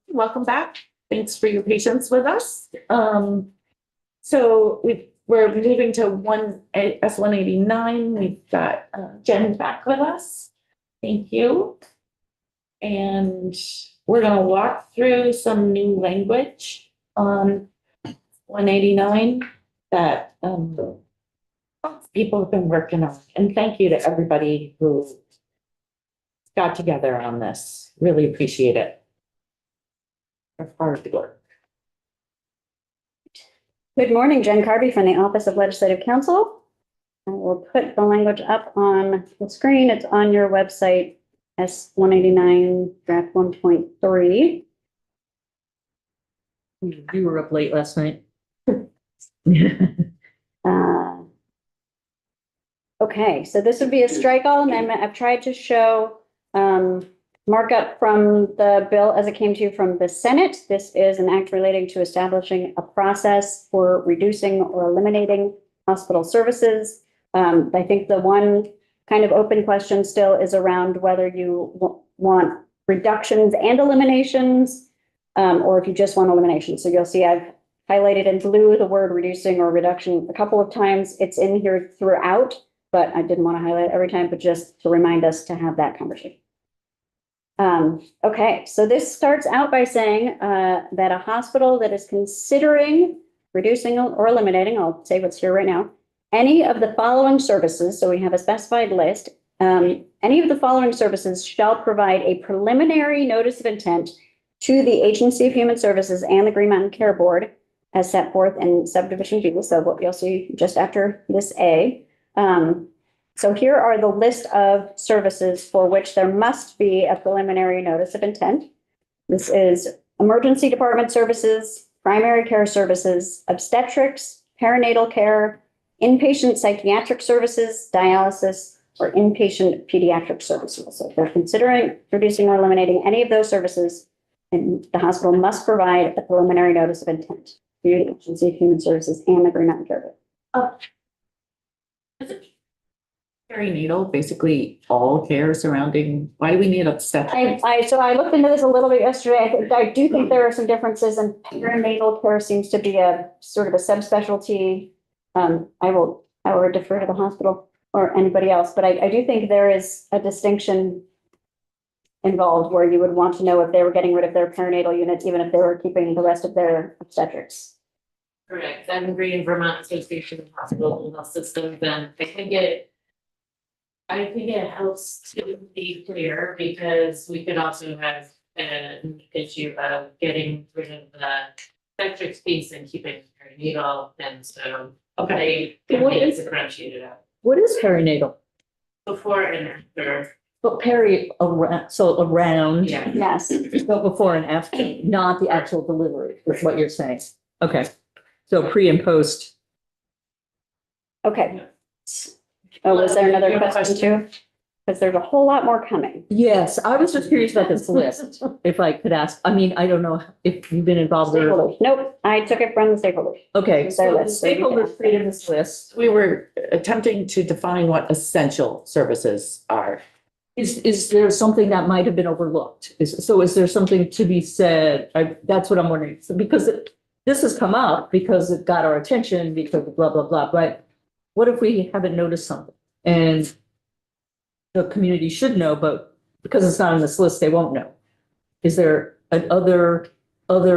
welcome back. Thanks for your patience with us. So we're moving to S189. We've got Jen back with us. Thank you. And we're going to walk through some new language on 189 that people have been working on. And thank you to everybody who got together on this. Really appreciate it. It's hard work. Good morning, Jen Carby from the Office of Legislative Counsel. I will put the language up on the screen. It's on your website, S189 draft 1.3. You were up late last night. Okay, so this would be a strike all amendment. I've tried to show markup from the bill as it came to you from the Senate. This is an act relating to establishing a process for reducing or eliminating hospital services. I think the one kind of open question still is around whether you want reductions and eliminations, or if you just want elimination. So you'll see I've highlighted in blue the word reducing or reduction a couple of times. It's in here throughout, but I didn't want to highlight it every time, but just to remind us to have that conversation. Okay, so this starts out by saying that a hospital that is considering reducing or eliminating, I'll say what's here right now, any of the following services, so we have a specified list, any of the following services shall provide a preliminary notice of intent to the Agency of Human Services and the Green Mountain Care Board as set forth in subdivision B, so what you'll see just after this A. So here are the list of services for which there must be a preliminary notice of intent. This is emergency department services, primary care services, obstetrics, perinatal care, inpatient psychiatric services, dialysis, or inpatient pediatric services. So if they're considering reducing or eliminating any of those services, and the hospital must provide a preliminary notice of intent to the Agency of Human Services and the Green Mountain Care Board. Perinatal, basically all care surrounding, why do we need obstetrics? So I looked into this a little bit yesterday. I do think there are some differences, and perinatal care seems to be a sort of a subspecialty. I will defer to the hospital or anybody else, but I do think there is a distinction involved where you would want to know if they were getting rid of their perinatal units, even if they were keeping the rest of their obstetrics. Correct. I'm agreeing in Vermont Association of Hospital and Health Systems, and I think it helps to be clear because we could also have an issue of getting rid of the obstetrics piece and keeping perinatal, and so they differentiated out What is perinatal? before and after. But around, so around. Yeah. Yes. So before and after, not the actual delivery, is what you're saying. Okay. So pre and post. Okay. Oh, was there another question too? Because there's a whole lot more coming. Yes, I was just curious about this list, if I could ask. I mean, I don't know if you've been involved or. Stakeholders. Nope, I took it from the stakeholders. Okay, It's their so the list, so you can stakeholders ask created them. this list. We were attempting to define what essential services are. Is there something that might have been overlooked? Is there something to be said? That's what I'm wondering. So because this has come up because it got our attention because of blah, blah, blah. But what if we haven't noticed something? And the community should know, but because it's not on this list, they won't know. Is there an other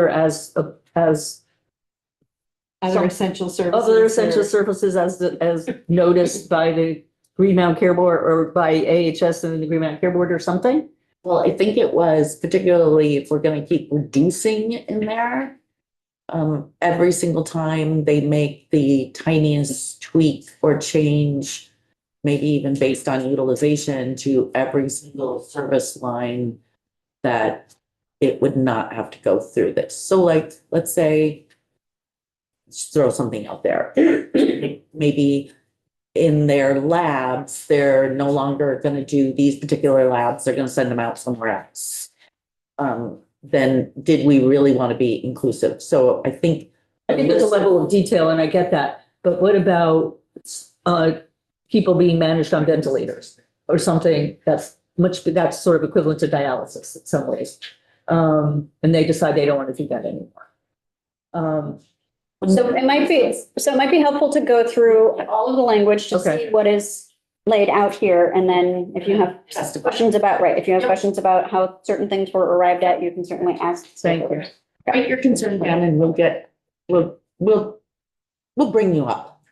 as essential services. other essential services as noticed by the Green Mountain Care Board or by AHS and the Green Mountain Care Board or something? Well, I think it was particularly if we're going to keep reducing in there. Every single time they make the tiniest tweak or change, maybe even based on utilization to every single service line, that it would not have to go through this. So like, let's say, let's throw something out there. Maybe in their labs, they're no longer going to do these particular labs. They're going to send them out somewhere else. Then did we really want to be inclusive? So I think there's a level of detail and I get that. But what about people being managed on ventilators or something that's sort of equivalent to dialysis in some ways? And they decide they don't want to do that anymore. So it might be helpful to go through all of the language to Okay. see what is laid out here. And then if you have questions about, right, if you have questions about how certain things were arrived at, you can certainly ask. Thank you. Write your concern down and we'll bring you up.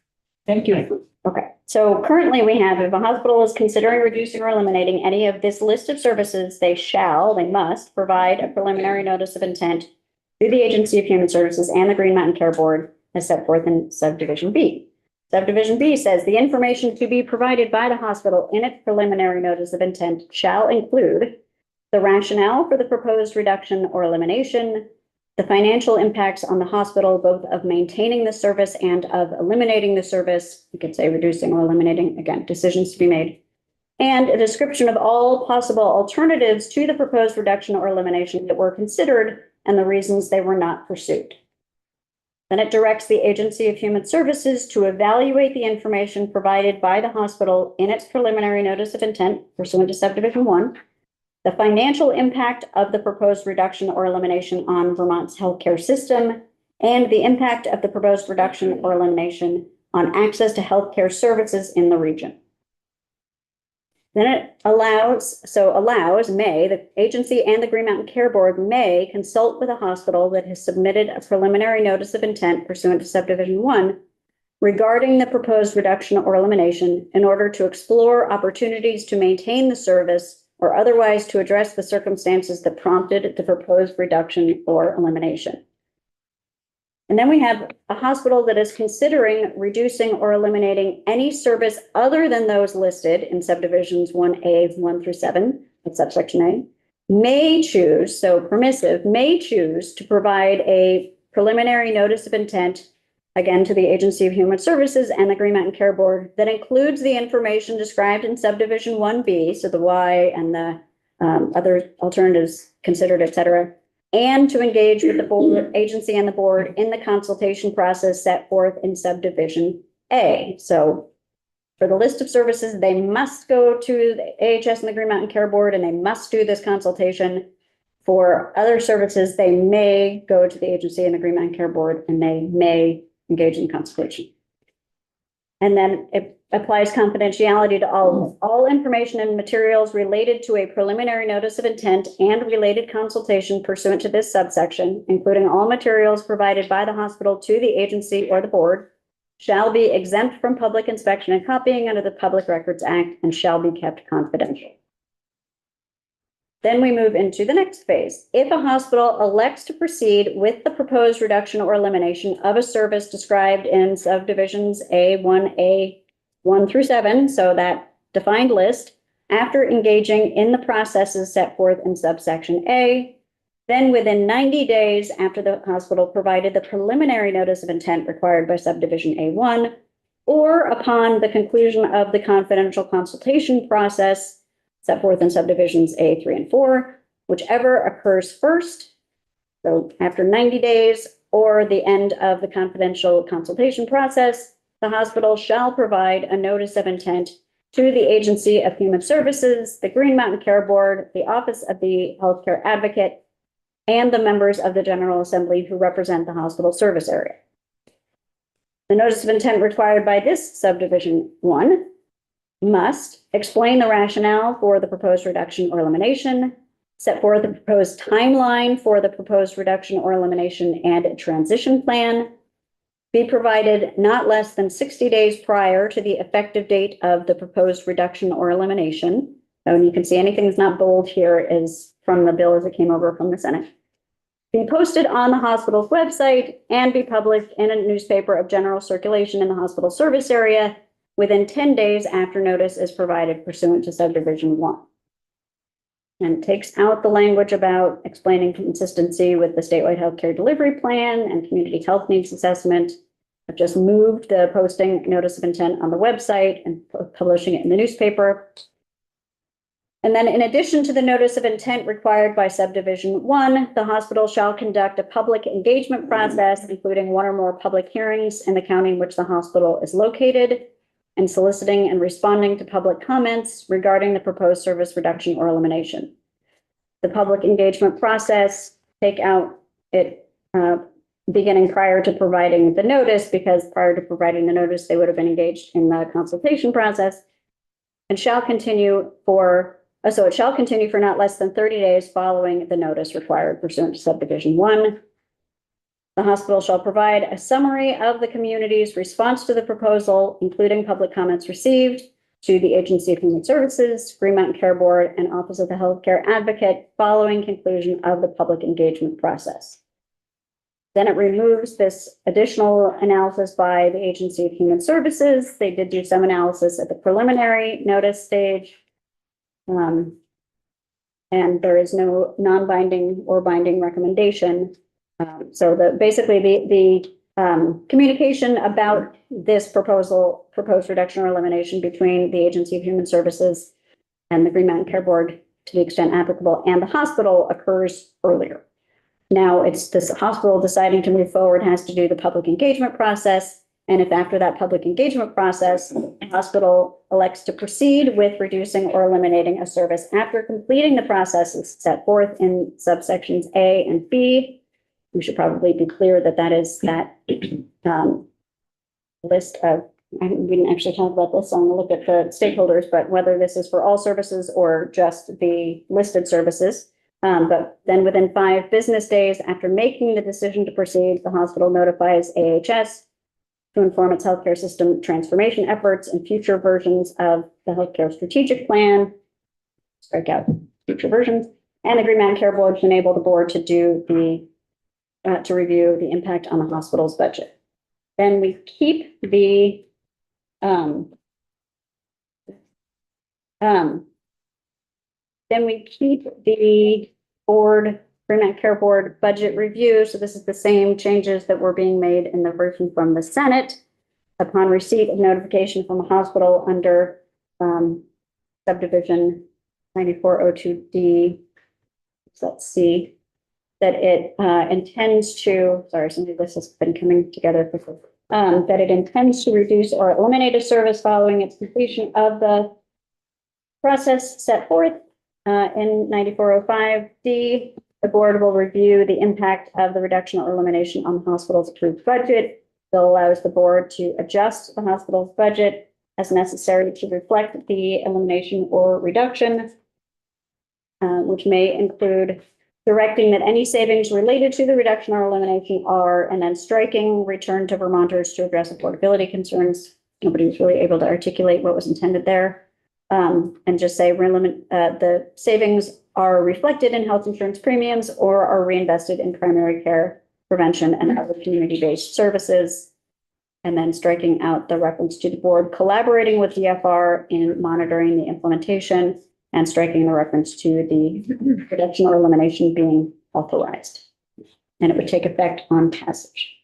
Thank you. Okay, so currently we have, if a hospital is considering reducing or eliminating any of this list of services, they must provide a preliminary notice of intent to the Agency of Human Services and the Green Mountain Care Board as set forth in subdivision B. Subdivision B says the information to be provided by the hospital in its preliminary notice of intent shall include the rationale for the proposed reduction or elimination, the financial impacts on the hospital, both of maintaining the service and of eliminating the service. You could say reducing or eliminating, again, decisions to be made, and a description of all possible alternatives to the proposed reduction or elimination that were considered and the reasons they were not pursued. Then it directs the Agency of Human Services to evaluate the information provided by the hospital in its preliminary notice of intent pursuant to subdivision 1, the financial impact of the proposed reduction or elimination on Vermont's healthcare system, and the impact of the proposed reduction or elimination on access to healthcare services in the region. Then it allows, the agency and the Green Mountain Care Board may consult with a hospital that has submitted a preliminary notice of intent pursuant to subdivision 1 regarding the proposed reduction or elimination in order to explore opportunities to maintain the service or otherwise to address the circumstances that prompted the proposed reduction or elimination. And then we have a hospital that is considering reducing or eliminating any service other than those listed in subdivisions 1A, 1 through 7, at subsection A, may choose, so permissive, may choose to provide a preliminary notice of intent, again, to the Agency of Human Services and the Green Mountain Care Board that includes the information described in subdivision 1B, so the why and the other alternatives considered, et cetera, and to engage with the board, agency and the board in the consultation process set forth in subdivision A. So for the list of services, they must go to the AHS and the Green Mountain Care Board, and they must do this consultation. For other services, they may go to the agency and the Green Mountain Care Board, and they may engage in consultation. And then it applies confidentiality to all information and materials related to a preliminary notice of intent and related consultation pursuant to this subsection, including all materials provided by the hospital to the agency or the board, shall be exempt from public inspection and copying under the Public Records Act and shall be kept confidential. Then we move into the next phase. If a hospital elects to proceed with the proposed reduction or elimination of a service described in subdivisions A1, 1 through 7, so that defined list, after engaging in the processes set forth in subsection A, then within 90 days after the hospital provided the preliminary notice of intent required by subdivision A1, or upon the conclusion of the confidential consultation process set forth in subdivisions A, 3, and 4, whichever occurs first, so after 90 days or the end of the confidential consultation process, the hospital shall provide a notice of intent to the Agency of Human Services, the Green Mountain Care Board, the Office of the Healthcare Advocate, and the members of the General Assembly who represent the hospital service area. The notice of intent required by this subdivision 1 must explain the rationale for the proposed reduction or elimination, set forth the proposed timeline for the proposed reduction or elimination and a transition plan, be provided not less than 60 days prior to the effective date of the proposed reduction or elimination. And you can see anything that's not bold here is from the bill as it came over from the Senate. Be posted on the hospital's website and be published in a newspaper of general circulation in the hospital service area within 10 days after notice is provided pursuant to subdivision 1. And takes out the language about explaining consistency with the statewide healthcare delivery plan and community health needs assessment. I've just moved the posting notice of intent on the website and publishing it in the newspaper. And then in addition to the notice of intent required by subdivision 1, the hospital shall conduct a public engagement process, including 1 or more public hearings in the county in which the hospital is located, and soliciting and responding to public comments regarding the proposed service reduction or elimination. the public engagement process, take out it beginning prior to providing the notice, because prior to providing the notice, they would have been engaged in the consultation process. And shall continue for, so it shall continue for not less than 30 days following the notice required pursuant to subdivision 1. The hospital shall provide a summary of the community's response to the proposal, including public comments received, to the Agency of Human Services, Green Mountain Care Board, and Office of the Healthcare Advocate following conclusion of the public engagement process. Then it removes this additional analysis by the Agency of Human Services. They did do some analysis at the preliminary notice stage. And there is no non-binding or binding recommendation. So basically the communication about this proposed reduction or elimination between the Agency of Human Services and the Green Mountain Care Board, to the extent applicable, and the hospital occurs earlier. Now it's this hospital deciding to move forward has to do the public engagement process. And if after that public engagement process, the hospital elects to proceed with reducing or eliminating a service after completing the processes set forth in subsections A and B, we should probably be clear that that is that list of, we didn't actually talk about this, so I'm gonna look at the stakeholders, but whether this is for all services or just the listed services. But then within 5 business days after making the decision to proceed, the hospital notifies AHS to inform its healthcare system transformation efforts and future versions of the healthcare strategic plan, strike out future versions, and the Green Mountain Care Board to enable the board to do the, to review the impact on the hospital's budget. Then we keep the, board, Green Mountain Care Board budget review. So this is the same changes that were being made in the version from the Senate. Upon receipt of notification from the hospital under subdivision 9402D, so let's see, that it intends to, sorry, some of this has been coming together before, that it intends to reduce or eliminate a service following its completion of the process set forth in 9405D. The board will review the impact of the reduction or elimination on the hospital's approved budget. It allows the board to adjust the hospital's budget as necessary to reflect the elimination or reduction, which may include directing that any savings related to the reduction or elimination are, and then striking return to Vermonters to address affordability concerns. Nobody was really able to articulate what was intended there. And just say the savings are reflected in health insurance premiums or are reinvested in primary care, prevention, and other community-based services. And then striking out the reference to the board collaborating with DFR in monitoring the implementation, and striking the reference to the reduction or elimination being authorized. And it would take effect on passage.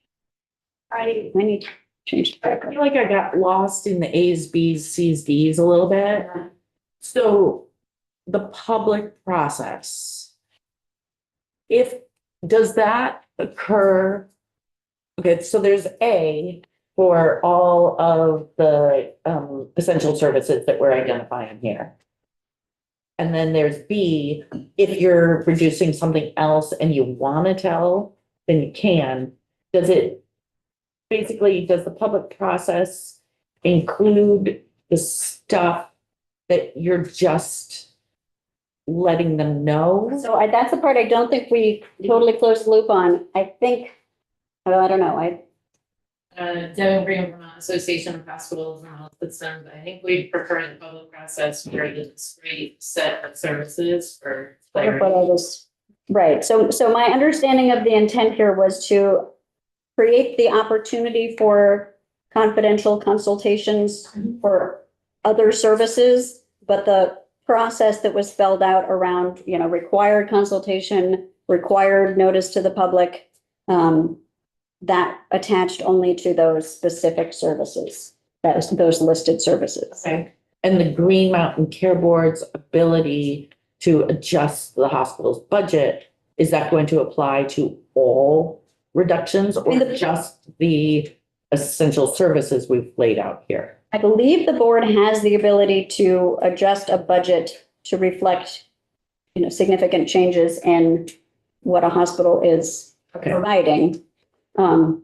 I need to change. I feel like I got lost in the A's, B's, C's, D's a little bit. So the public process, does that occur? Okay, so there's A for all of the essential services that we're identifying here. And then there's B, if you're reducing something else and you want to tell, then you can. Does the public process include the stuff that you're just letting them know? So that's the part I don't think we totally closed the loop on. I think, I don't know, Devon Green Vermont Association of Hospitals and Health Systems, I think we prefer the public process for the discrete set of services for clarity. Right, so my understanding of the intent here was to create the opportunity for confidential consultations for other services, but the process that was spelled out around, required consultation, required notice to the public, that attached only to those specific services, those listed services. Okay. And the Green Mountain Care Board's ability to adjust the hospital's budget, is that going to apply to all reductions or just the essential services we've laid out here? I believe the board has the ability to adjust a budget to reflect significant changes in what a hospital is Okay. providing,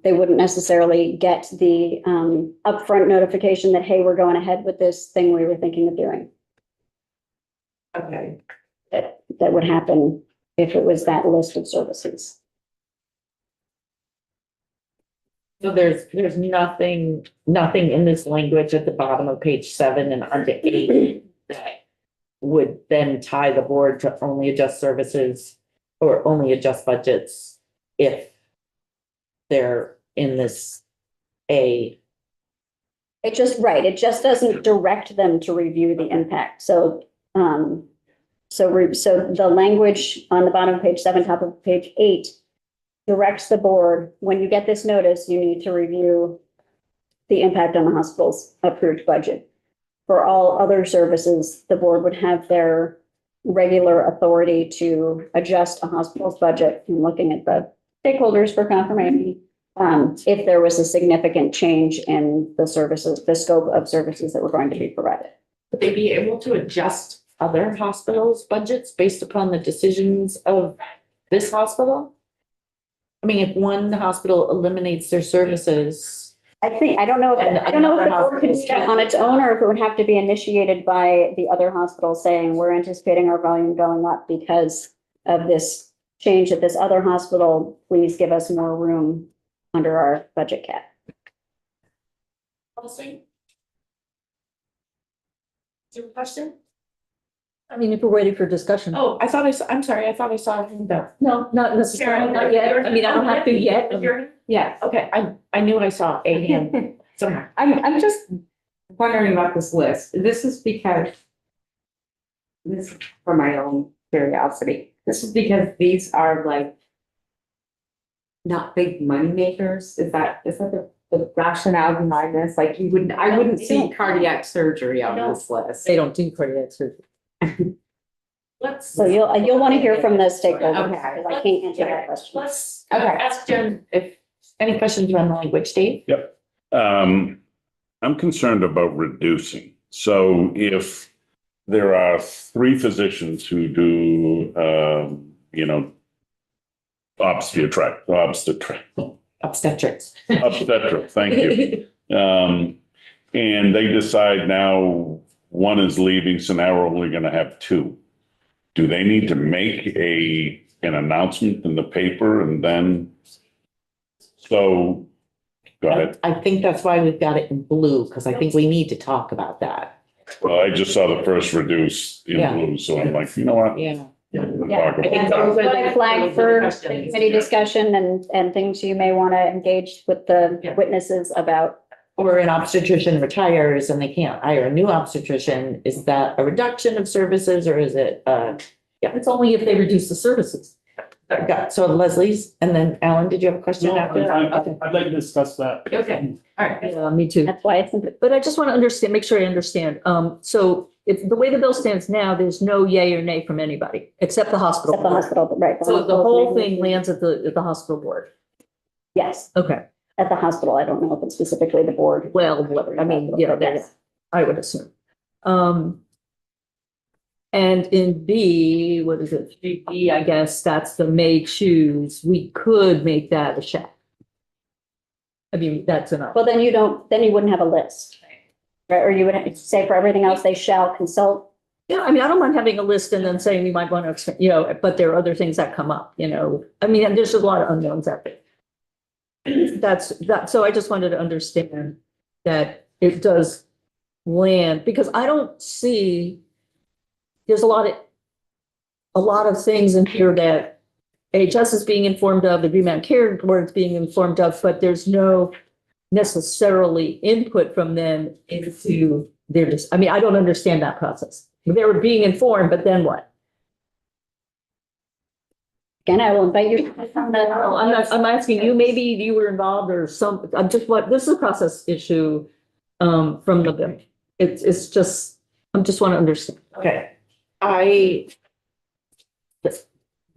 they wouldn't necessarily get the upfront notification that, hey, we're going ahead with this thing we were thinking of doing. Okay. That would happen if it was that list of services. So there's nothing in this language at the bottom of page 7 and under 8 that would then tie the board to only adjust services or only adjust budgets if they're in this A. It just doesn't direct them to review the impact. So the language on the bottom of page 7, top of page 8 directs the board, when you get this notice, you need to review the impact on the hospital's approved budget. For all other services, the board would have their regular authority to adjust a hospital's budget and looking at the stakeholders for confirmation. If there was a significant change in the services, the scope of services that were going to be provided. Would they be able to adjust other hospitals' budgets based upon the decisions of this hospital? I mean, if one hospital eliminates their services, I don't know if the board could do that on its own, or if it would have to be initiated by the other hospital saying, we're anticipating our volume going up because of this change at this other hospital, please give us more room under our budget cap. is there a question? I mean, if we're ready for discussion. Oh, I'm sorry, I thought I saw a hand up. No, not necessarily, not yet. I mean, I don't have to yet. Yeah, Okay, I knew I saw a hand somewhere. I'm just wondering about this list. This is because this is for my own curiosity. This is because these are like not big money makers. Is that the rationale behind this? Like I wouldn't see cardiac surgery on this list. They don't do cardiac surgery. So you'll want to hear from the stakeholders, Okay. because I can't answer that question. Let's Okay. ask Jen if any questions around the language, Dave? I'm concerned about reducing. So if there are 3 physicians who do, Obstetrics. obstetric, thank you. And they decide now one is leaving, so now we're only gonna have 2. Do they need to make an announcement in the paper and then? So, go ahead. I think that's why we've got it in blue, because I think we need to talk about that. Well, I just saw the first reduce in Yeah. blue, so I'm like, you know what? Yeah. We'll Yeah, talk I think about those that. are What I flagged for committee Yeah. discussion and things you may want to engage with the Yeah. witnesses about. Or an obstetrician retires and they can't hire a new obstetrician, is that a reduction of services or is it, It's only if they reduce the services. so Leslie's, and then Alan, did you have a question No, after that? Okay. I'd like to discuss that. Okay, all right. Yeah, me too. That's why it's, But I just want to understand, make sure I understand. So if the way the bill stands now, there's no yay or nay from anybody, except the hospital. at the board. hospital, right? So the hospital's whole making- thing lands at the hospital board. Yes, Okay, at the hospital. I don't know if it's specifically the board. well, whatever. I mean, Yes. I would assume. And in B, what is it? 3B, I guess that's the may choose. We could make that a shall. I mean, that's enough. Well, then you wouldn't have a list. Right, or you would say for everything else, they shall consult. Yeah, I mean, I don't mind having a list and then saying we might want to, but there are other things that come up, I mean, and there's a lot of unknowns out there. So I just wanted to understand that it does land, because I don't see, there's a lot of things in here that AHS is being informed of, the Green Mountain Care Board is being informed of, but there's no necessarily input from them into their, I mean, I don't understand that process. They were being informed, but then what? Again, I will invite you. I'm asking you, maybe you were involved or this is a process issue, from the bill. It's just, I just want to understand. Okay, I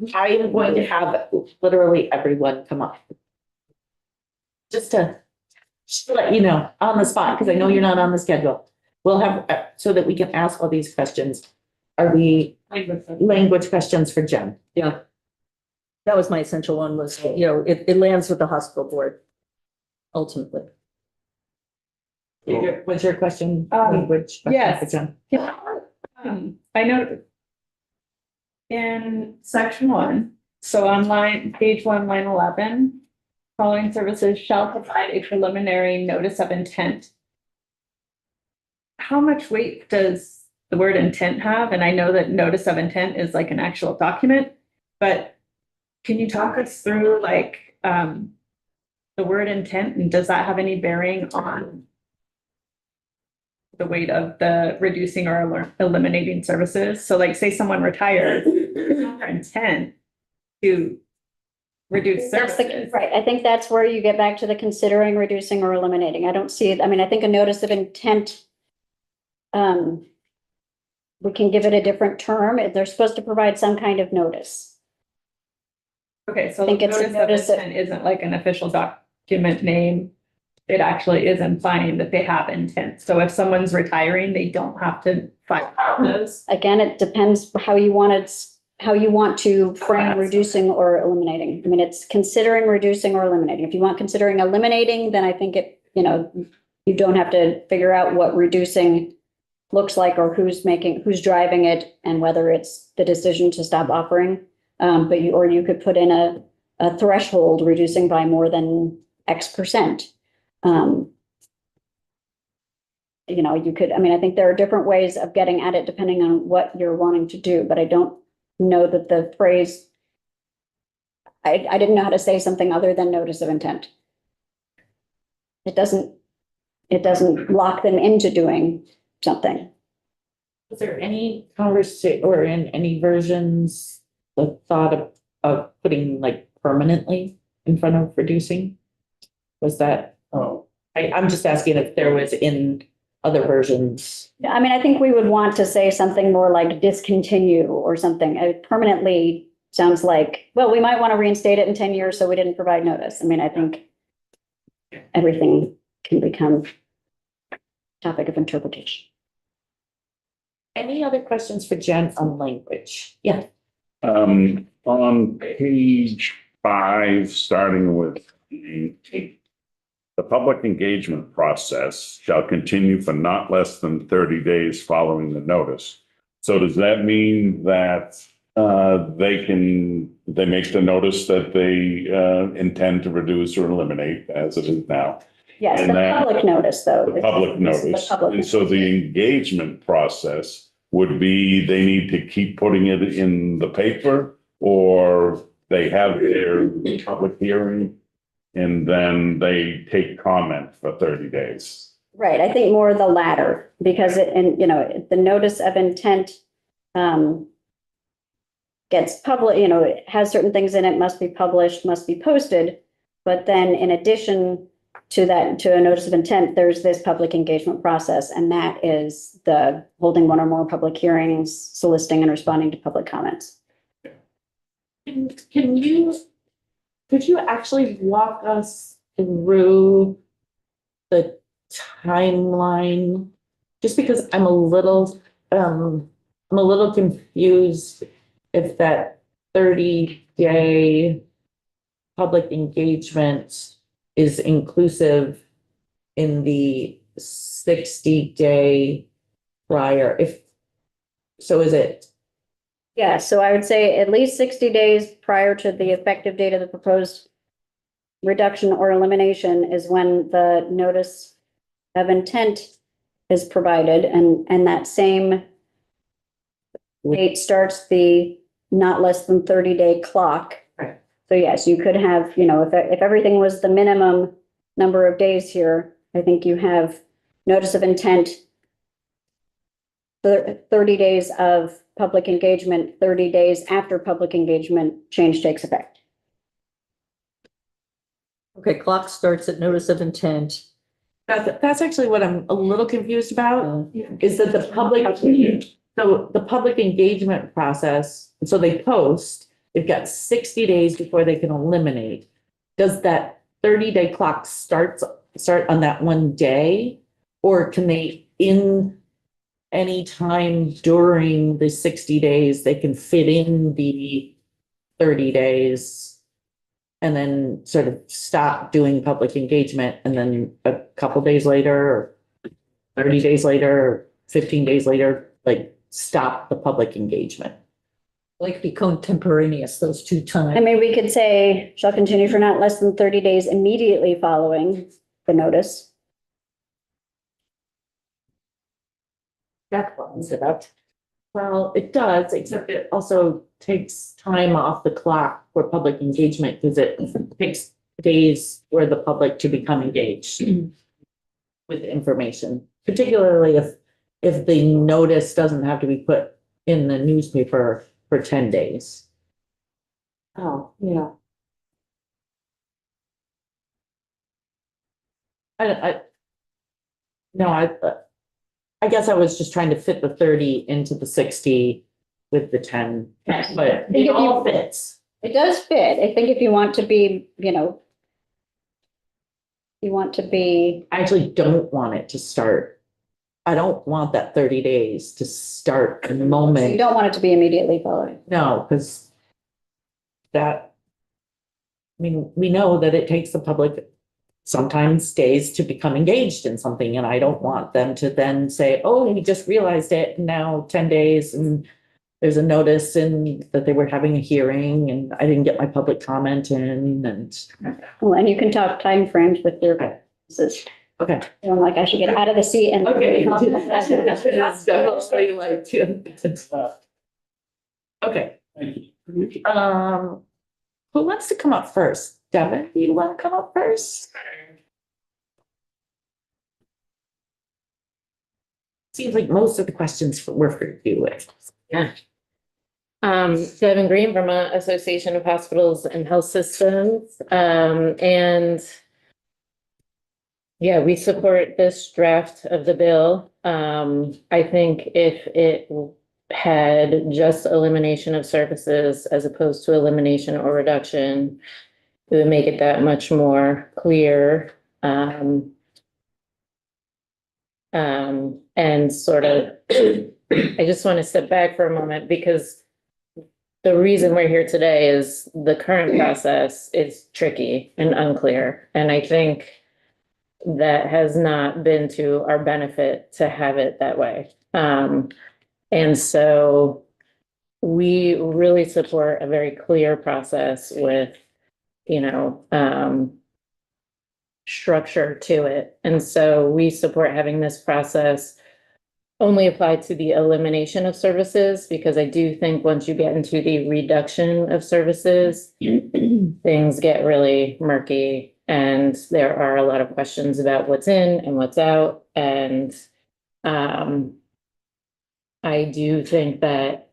am going to have literally everyone come up. Just to let you know, on the spot, because I know you're not on the schedule. We'll have, so that we can ask all these questions. are the language questions for Jen. Yeah. That was my essential one was, you know, it lands with the hospital board. Ultimately. What's your question? Um, Language question yes. for Jen? I know in section 1, so on page 1, line 11, following services shall provide a preliminary notice of intent. How much weight does the word intent have? And I know that notice of intent is like an actual document, but can you talk us through like, the word intent, and does that have any bearing on the weight of the reducing or eliminating services? So like, say someone retires, their intent to reduce That's the, services. right, I think that's where you get back to the considering, reducing, or eliminating. I don't see it, I mean, I think a notice of intent. We can give it a different term. They're supposed to provide some kind of notice. Okay, so I think it's a notice of notice of- intent isn't like an official document name. It actually is implying that they have intent. So if someone's retiring, they don't have to file those. Again, it depends how you want to frame reducing or eliminating. I mean, it's considering, reducing, or eliminating. If you want considering eliminating, then I think it, you know, you don't have to figure out what reducing looks like or who's driving it and whether it's the decision to stop offering. But you could put in a threshold reducing by more than X%. You know, you could, I mean, I think there are different ways of getting at it depending on what you're wanting to do, but I don't know that the phrase, I didn't know how to say something other than notice of intent. It doesn't lock them into doing something. Was there any conversation or in any versions, the thought of putting like permanently in front of reducing? Was that, I'm just asking if there was in other versions. I mean, I think we would want to say something more like discontinue or something. Permanently sounds like, well, we might want to reinstate it in 10 years, so we didn't provide notice. I mean, I think everything can become topic of interpretation. Any other questions for Jen on language? Yeah. On page 5, starting with the public engagement process shall continue for not less than 30 days following the notice. So does that mean that they make the notice that they intend to reduce or eliminate as it is now? Yes, And the then public notice, though. The public It's the notice. public And so the engagement process would be they need to keep putting it in the paper, or they have their public hearing and then they take comment for 30 days. Right, I think more the latter, because and you know, the notice of intent gets public, you know, it has certain things in it, must be published, must be posted. But then in addition to that, to a notice of intent, there's this public engagement process, and that is the holding one or more public hearings, soliciting and responding to public comments. Could you actually walk us through the timeline? Just because I'm a little confused if that 30-day public engagement is inclusive in the 60-day prior. Is it? Yeah, so I would say at least 60 days prior to the effective date of the proposed reduction or elimination is when the notice of intent is provided, and that same date starts the not less than 30-day clock. Right. So yes, you could have, you know, if everything was the minimum number of days here, I think you have notice of intent, 30 days of public engagement, 30 days after public engagement, change takes effect. Okay, clock starts at notice of intent. That's actually what I'm a little confused about, is that the public engagement process, so they post, they've got 60 days before they can eliminate. Does that 30-day clock start on that one day? Or can they anytime during the 60 days, they can fit in the 30 days and then sort of stop doing public engagement, and then a couple days later, or 30 days later, or 15 days later, like stop the public engagement. Like be contemporaneous, those two I times. mean, we could say shall continue for not less than 30 days immediately following the notice. That one's it up. Well, it does, except it also takes time off the clock for public engagement because it takes days for the public to become engaged with information, particularly if the notice doesn't have to be put in the newspaper for 10 days. Oh, yeah. No, I guess I was just trying to fit the 30 into the 60 with the 10, but it all fits. It does fit. I think if you want to be, you know, you want to be, I actually don't want it to start. I don't want that 30 days to start the you moment. don't want it to be immediately following. No, because that, I mean, we know that it takes the public sometimes days to become engaged in something, and I don't want them to then say, oh, we just realized it, and now 10 days, and there's a notice and that they were having a hearing, and I didn't get my public comment in, and, Well, and you can talk timeframes with your businesses. okay. You know, like I should get out of the seat and. Okay. That's definitely like, okay. Who wants to come up first? Devin, do you want to come up first? Seems like most of the questions were for you. Yeah. Devin Green, Vermont Association of Hospitals and Health Systems. And yeah, we support this draft of the bill. I think if it had just elimination of services as opposed to elimination or reduction, it would make it that much more clear. And sort of, I just want to step back for a moment because the reason we're here today is the current process is tricky and unclear. And I think that has not been to our benefit to have it that way. And so we really support a very clear process with, you know, structure to it. And so we support having this process only apply to the elimination of services, because I do think once you get into the reduction of services, things get really murky and there are a lot of questions about what's in and what's out. And I do think that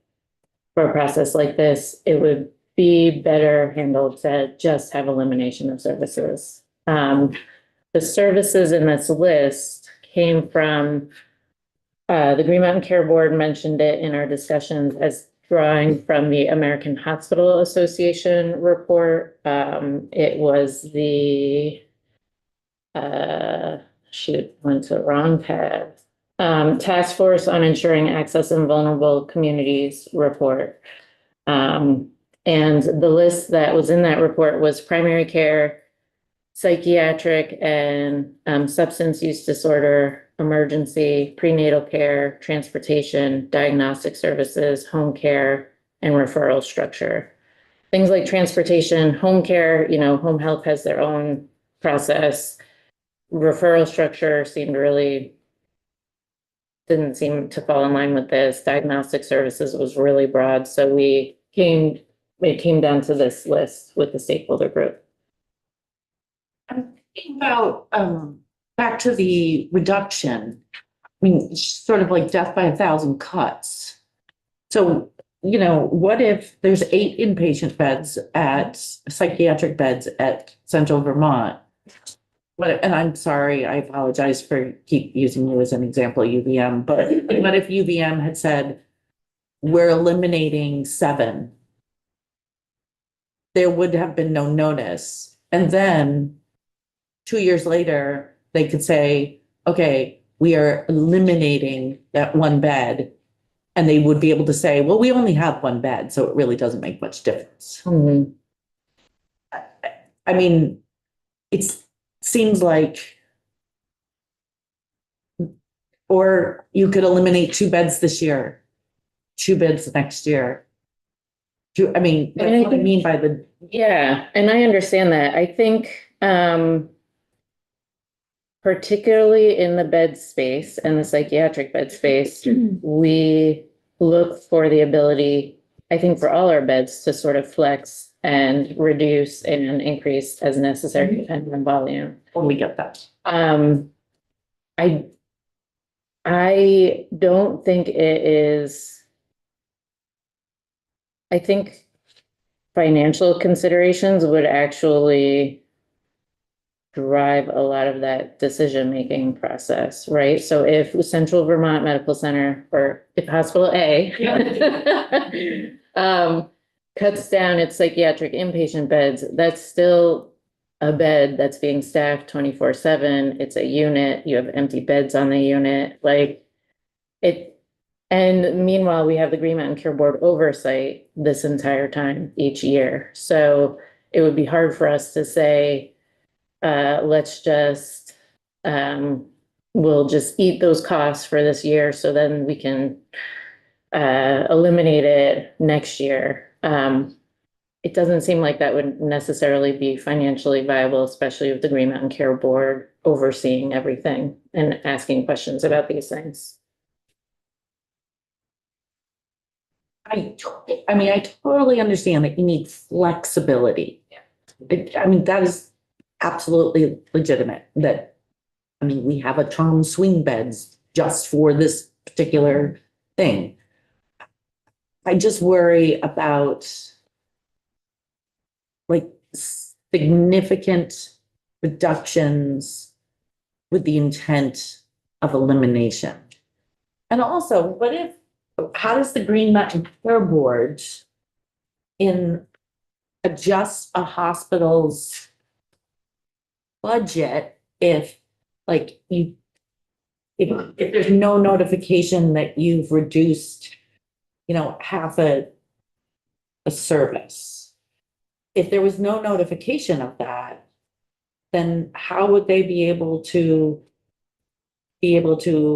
for a process like this, it would be better handled to just have elimination of services. The services in this list came from the Green Mountain Care Board mentioned it in our discussions as drawing from the American Hospital Association report. It was the, went to the wrong tab. Task Force on Ensuring Access in Vulnerable Communities report. And the list that was in that report was primary care, psychiatric and substance use disorder, emergency, prenatal care, transportation, diagnostic services, home care, and referral structure. Things like transportation, home care, you know, home health has their own process. Referral structure didn't seem to fall in line with this. Diagnostic services was really broad. So it came down to this list with the stakeholder group. I'm thinking about, back to the reduction. I mean, it's sort of like death by 1,000 cuts. So, you know, what if there's 8 inpatient beds psychiatric beds at Central Vermont? And I'm sorry, I apologize for keep using you as an example, UVM, but what if UVM had said, we're eliminating 7? There would have been no notice. And then 2 years later, they could say, okay, we are eliminating that one bed. And they would be able to say, well, we only have one bed, so it really doesn't make much difference. Mhm. I mean, it seems like, or you could eliminate 2 beds this year, 2 beds next year. I mean, I mean, that's I what I think- mean by the, Yeah, and I understand that. I think, particularly in the bed space and the psychiatric bed space, we look for the ability, I think for all our beds, to sort of flex and reduce and increase as necessary depending on volume. we get that. I don't think it is. I think financial considerations would actually drive a lot of that decision-making process, right? So if Central Vermont Medical Center, or if Hospital A cuts down its psychiatric inpatient beds, that's still a bed that's being staffed 24/7. It's a unit, you have empty beds on the unit, like it. And meanwhile, we have the Green Mountain Care Board oversight this entire time each year. So it would be hard for us to say, let's just, we'll just eat those costs for this year, so then we can eliminate it next year. It doesn't seem like that would necessarily be financially viable, especially with the Green Mountain Care Board overseeing everything and asking questions about these things. I mean, I totally understand that you need flexibility. I mean, that is absolutely legitimate, that, I mean, we have a term swing beds just for this particular thing. I just worry about like significant reductions with the intent of elimination. And also, what if, how does the Green Mountain Care Board adjust a hospital's budget if, like, if there's no notification that you've reduced, half a service? If there was no notification of that, then how would they be able to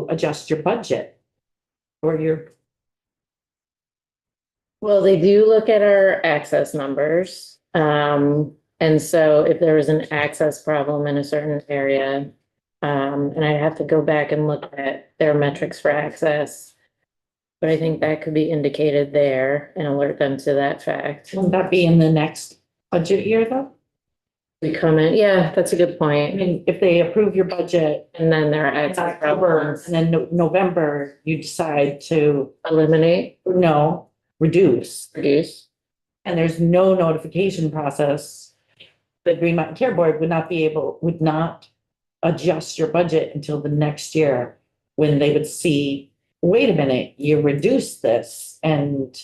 adjust your budget or your? Well, they do look at our access numbers. And so if there was an access problem in a certain area, and I have to go back and look at their metrics for access. But I think that could be indicated there and alert them to that fact. Won't that be in the next budget year though? We come in, yeah, that's a good I point. mean, if they approve your budget And then there are in access October problems. and then November, you decide to, Eliminate, reduce, reduce. and there's no notification process, the Green Mountain Care Board would not adjust your budget until the next year when they would see, wait a minute, you reduced this and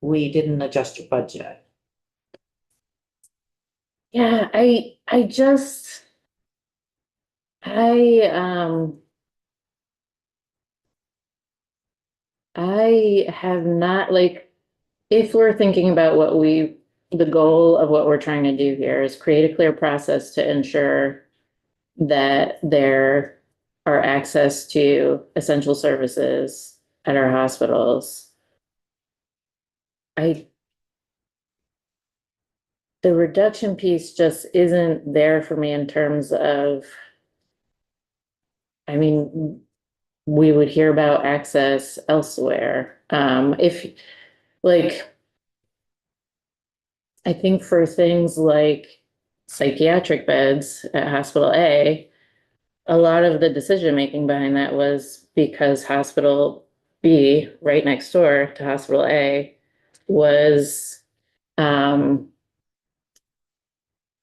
we didn't adjust your budget. Yeah, I have not, like, if we're thinking about the goal of what we're trying to do here is create a clear process to ensure that there are access to essential services at our hospitals. The reduction piece just isn't there for me in terms of, I mean, we would hear about access elsewhere. If, like, I think for things like psychiatric beds at Hospital A, a lot of the decision-making behind that was because Hospital B, right next door to Hospital A, was,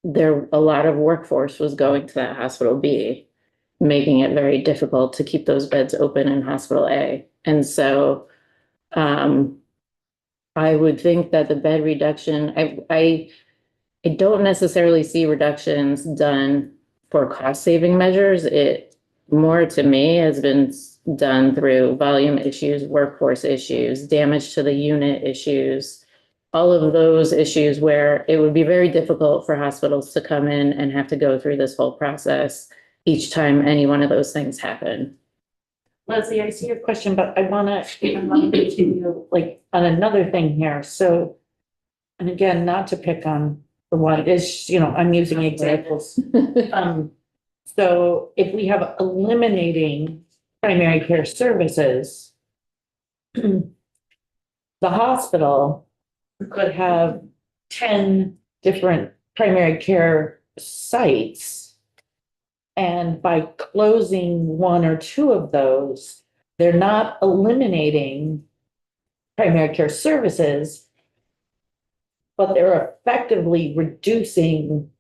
a lot of workforce was going to that Hospital B, making it very difficult to keep those beds open in Hospital A. And so, I would think that the bed reduction, I don't necessarily see reductions done for cost saving measures. more to me has been done through volume issues, workforce issues, damage to the unit issues, all of those issues where it would be very difficult for hospitals to come in and have to go through this whole process each time any one of those things happen. Leslie, I see your question, but I wanna continue like on another thing here, so. And again, not to pick on the one, is, I'm using examples. So if we have eliminating primary care services, the hospital could have 10 different primary care sites. And by closing one or two of those, they're not eliminating primary care services, but they're effectively reducing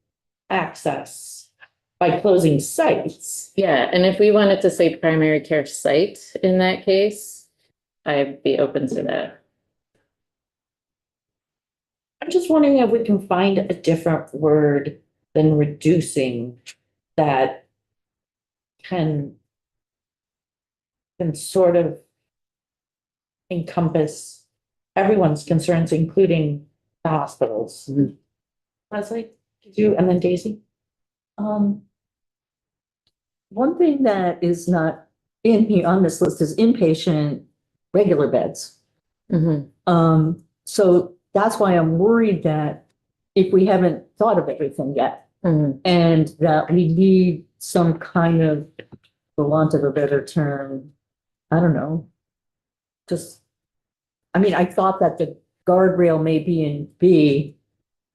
access by closing sites. Yeah, and if we wanted to say primary care site in that case, I'd be open to that. I'm just wondering if we can find a different word than reducing that can sort of encompass everyone's concerns, including the hospitals. Leslie, did you, and then Daisy? One thing that is not in here on this list is inpatient regular beds. Mhm. So that's why I'm worried that if we haven't thought of everything yet, Mhm. and that we need some kind of, for want of a better term, I don't know, just, I mean, I thought that the guardrail may be in B,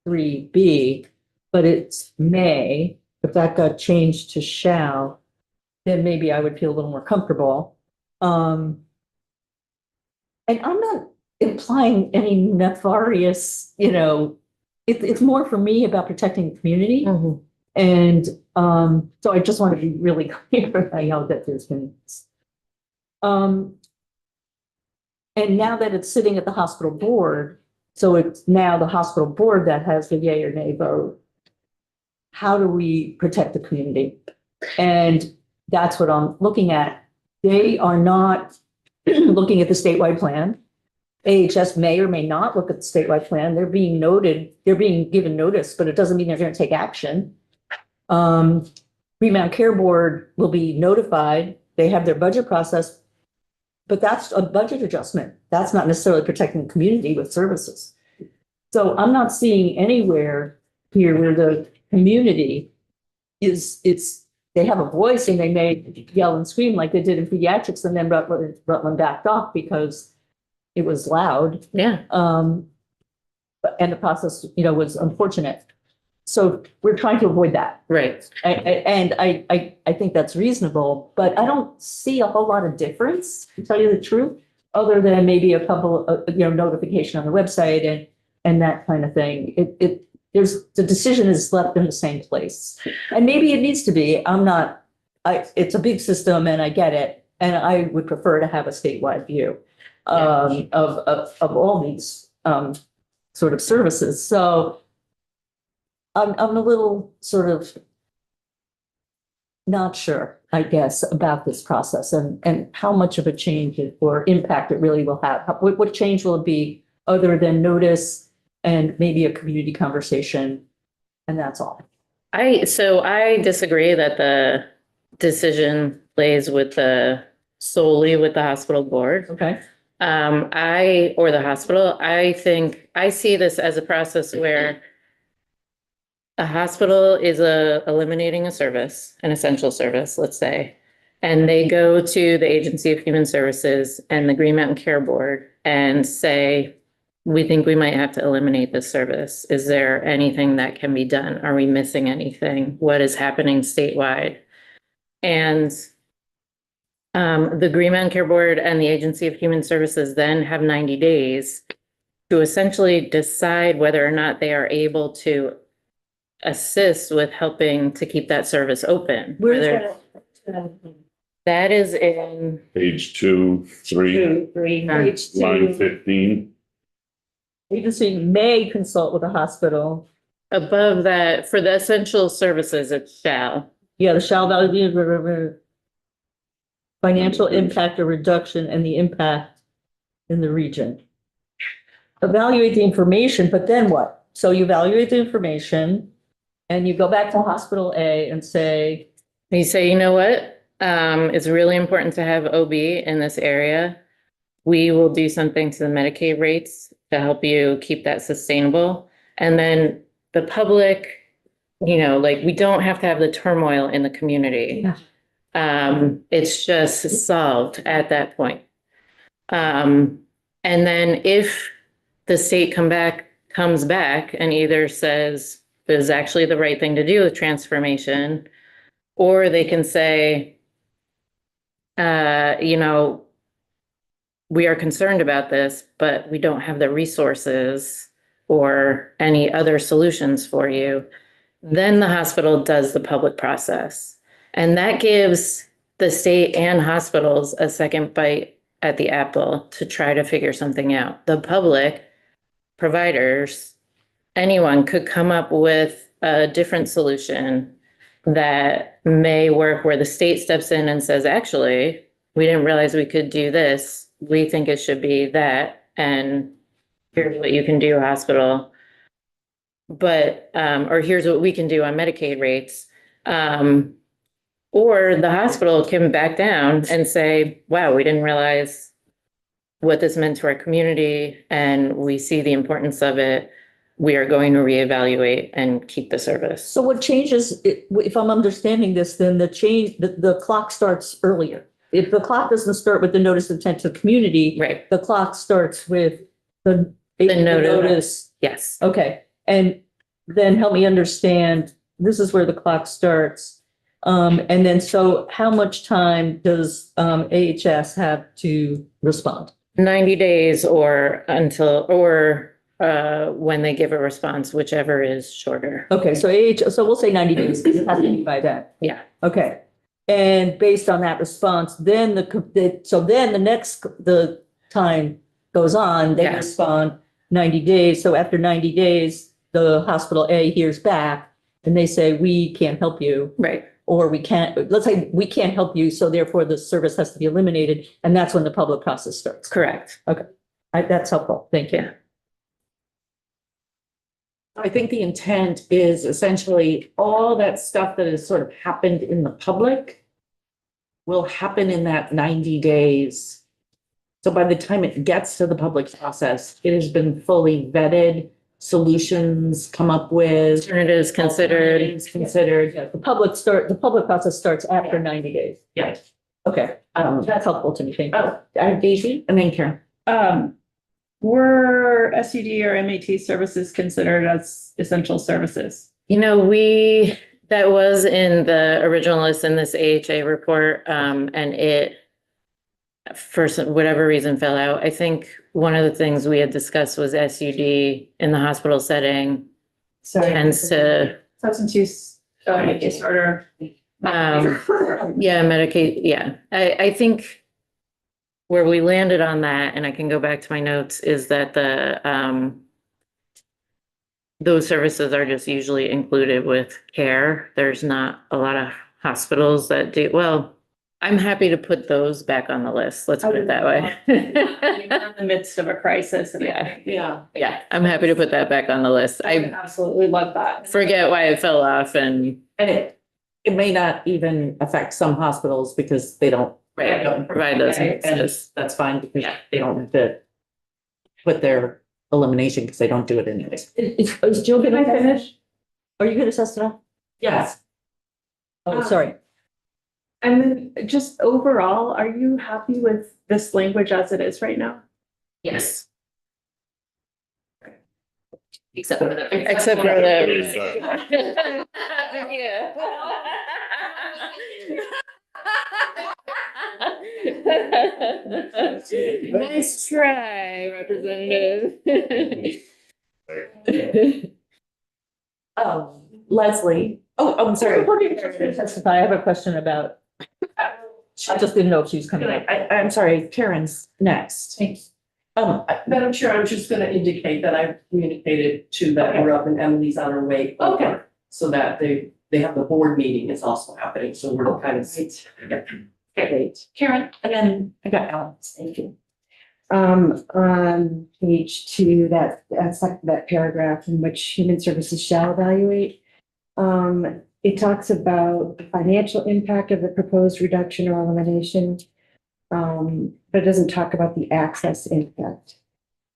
3B, but it's may. If that got changed to shall, then maybe I would feel a little more comfortable. And I'm not implying any nefarious, it's more for me about protecting the community. Mhm. And so I just want to be really clear how that there's been. And now that it's sitting at the hospital board, so it's now the hospital board that has the yay or nay vote. How do we protect the community? And that's what I'm looking at. They are not looking at the statewide plan. AHS may or may not look at the statewide plan. They're being given notice, but it doesn't mean they're going to take action. Green Mountain Care Board will be notified. They have their budget process, but that's a budget adjustment. That's not necessarily protecting the community with services. So I'm not seeing anywhere here where the community they have a voice and they may yell and scream like they did in pediatrics, and then Rutland backed off because it was loud. Yeah. And the process, was unfortunate. So we're trying to avoid that. Right. I think that's reasonable, but I don't see a whole lot of difference, to tell you the truth, other than maybe a couple of, notification on the website and that kind of thing. The decision is left in the same place. And maybe it needs to be. It's a big system and I get it. And I would prefer to have a statewide view of all these sort of services. So I'm a little sort of not sure, I guess, about this process and how much of a change or impact it really will have. What change will it be other than notice and maybe a community conversation, and that's all. So I disagree that the decision lays solely with the hospital board. Okay. Or the hospital. I think I see this as a process where a hospital is eliminating a service, an essential service, let's say, and they go to the Agency of Human Services and the Green Mountain Care Board and say, we think we might have to eliminate this service. Is there anything that can be done? Are we missing anything? What is happening statewide? And the Green Mountain Care Board and the Agency of Human Services then have 90 days to essentially decide whether or not they are able to assist with helping to keep that service open. Where's That is in Page 2, 3, Page line 2. 15. Agency may consult with the hospital. above that, for the essential services, it shall. Yeah, the shall value. financial impact or reduction and the impact in the region. Evaluate the information, but then what? So you evaluate the information and you go back to hospital A and say, You say, you know what? It's really important to have OB in this area. We will do something to the Medicaid rates to help you keep that sustainable. And then the public, like, we don't have to have the turmoil in the community. It's just solved at that point. And then if the state comes back and either says this is actually the right thing to do with transformation, or they can say, we are concerned about this, but we don't have the resources or any other solutions for you, then the hospital does the public process. And that gives the state and hospitals a second bite at the apple to try to figure something out. The public providers, anyone could come up with a different solution that may work, where the state steps in and says, actually, we didn't realize we could do this. We think it should be that. And here's what you can do, hospital. But, or here's what we can do on Medicaid rates. Or the hospital can back down and say, wow, we didn't realize what this meant to our community, and we see the importance of it. We are going to reevaluate and keep the service. so what changes, if I'm understanding this, then the clock starts earlier. If the clock doesn't start with the notice of intent to the community, Right, the clock starts with the notice. notice. yes. Okay, and then help me understand, this is where the clock starts. And then, so how much time does AHS have to respond? 90 days or when they give a response, whichever is shorter. Okay, so we'll say 90 days, because it has to be by then. Yeah. Okay, and based on that response, then the time goes on, they Yeah. respond 90 days. So after 90 days, the hospital A hears back and they say, we can't help you. Right, Or let's say we can't help you, so therefore the service has to be eliminated, and that's when the public process starts. correct. That's helpful, thank you. Yeah. I think the intent is essentially all that stuff that has sort of happened in the public will happen in that 90 days. So by the time it gets to the public process, it has been fully vetted, solutions come up with. Alternatives considered. alternatives Considered. Yeah, the public process starts after 90 days. Yeah. Okay, that's helpful to me, thank you. Daisy and then Karen. Were SUD or MAT services considered as essential services? That was in the original list in this AHA report, and it, for whatever reason, fell out. I think one of the things we had discussed was SUD in the hospital setting tends to, Substance use disorder. Medicaid, yeah. I think where we landed on that, and I can go back to my notes, is that those services are just usually included with care. There's not a lot of hospitals that do, well, I'm happy to put those back on the list. Let's put it that way. In the midst of a crisis. Yeah. Yeah, I'm happy to put that back on the list. I I absolutely love that. forget why it fell off and And it may not even affect some hospitals because they don't. provide those. And services. that's fine because Yeah. they don't have to put their elimination because they don't do it anyways. Is Jill Can gonna I finish? Are you gonna assess it all? Yes. Oh, sorry. And then just overall, are you happy with this language as it is right now? Yes. Except for the. Except for the. Nice try, Representative. Leslie. Oh, I'm sorry. Testify, I have a question about, I just didn't know if she was coming up. I'm sorry, Karen's next. Madam Chair, I'm just gonna indicate that I've communicated to that we're up and Emily's on her way. over, So that they have the board meeting is also happening, so we're kind of. Great. Karen, and then I got Alex. Thank you. On page 2, that paragraph in which human services shall evaluate. It talks about the financial impact of the proposed reduction or elimination. But it doesn't talk about the access impact.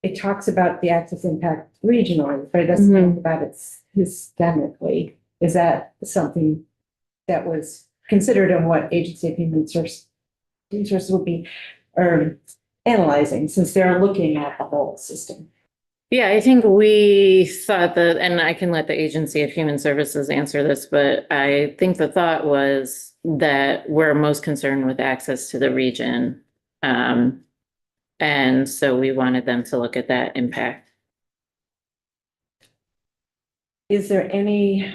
It talks about the access impact regionally, but it doesn't talk about it systemically. Is that something that was considered in what Agency of Human Resources would be analyzing, since they're looking at the whole system? Yeah, I think we thought that, and I can let the Agency of Human Services answer this, but I think the thought was that we're most concerned with access to the region. And so we wanted them to look at that impact. Is there any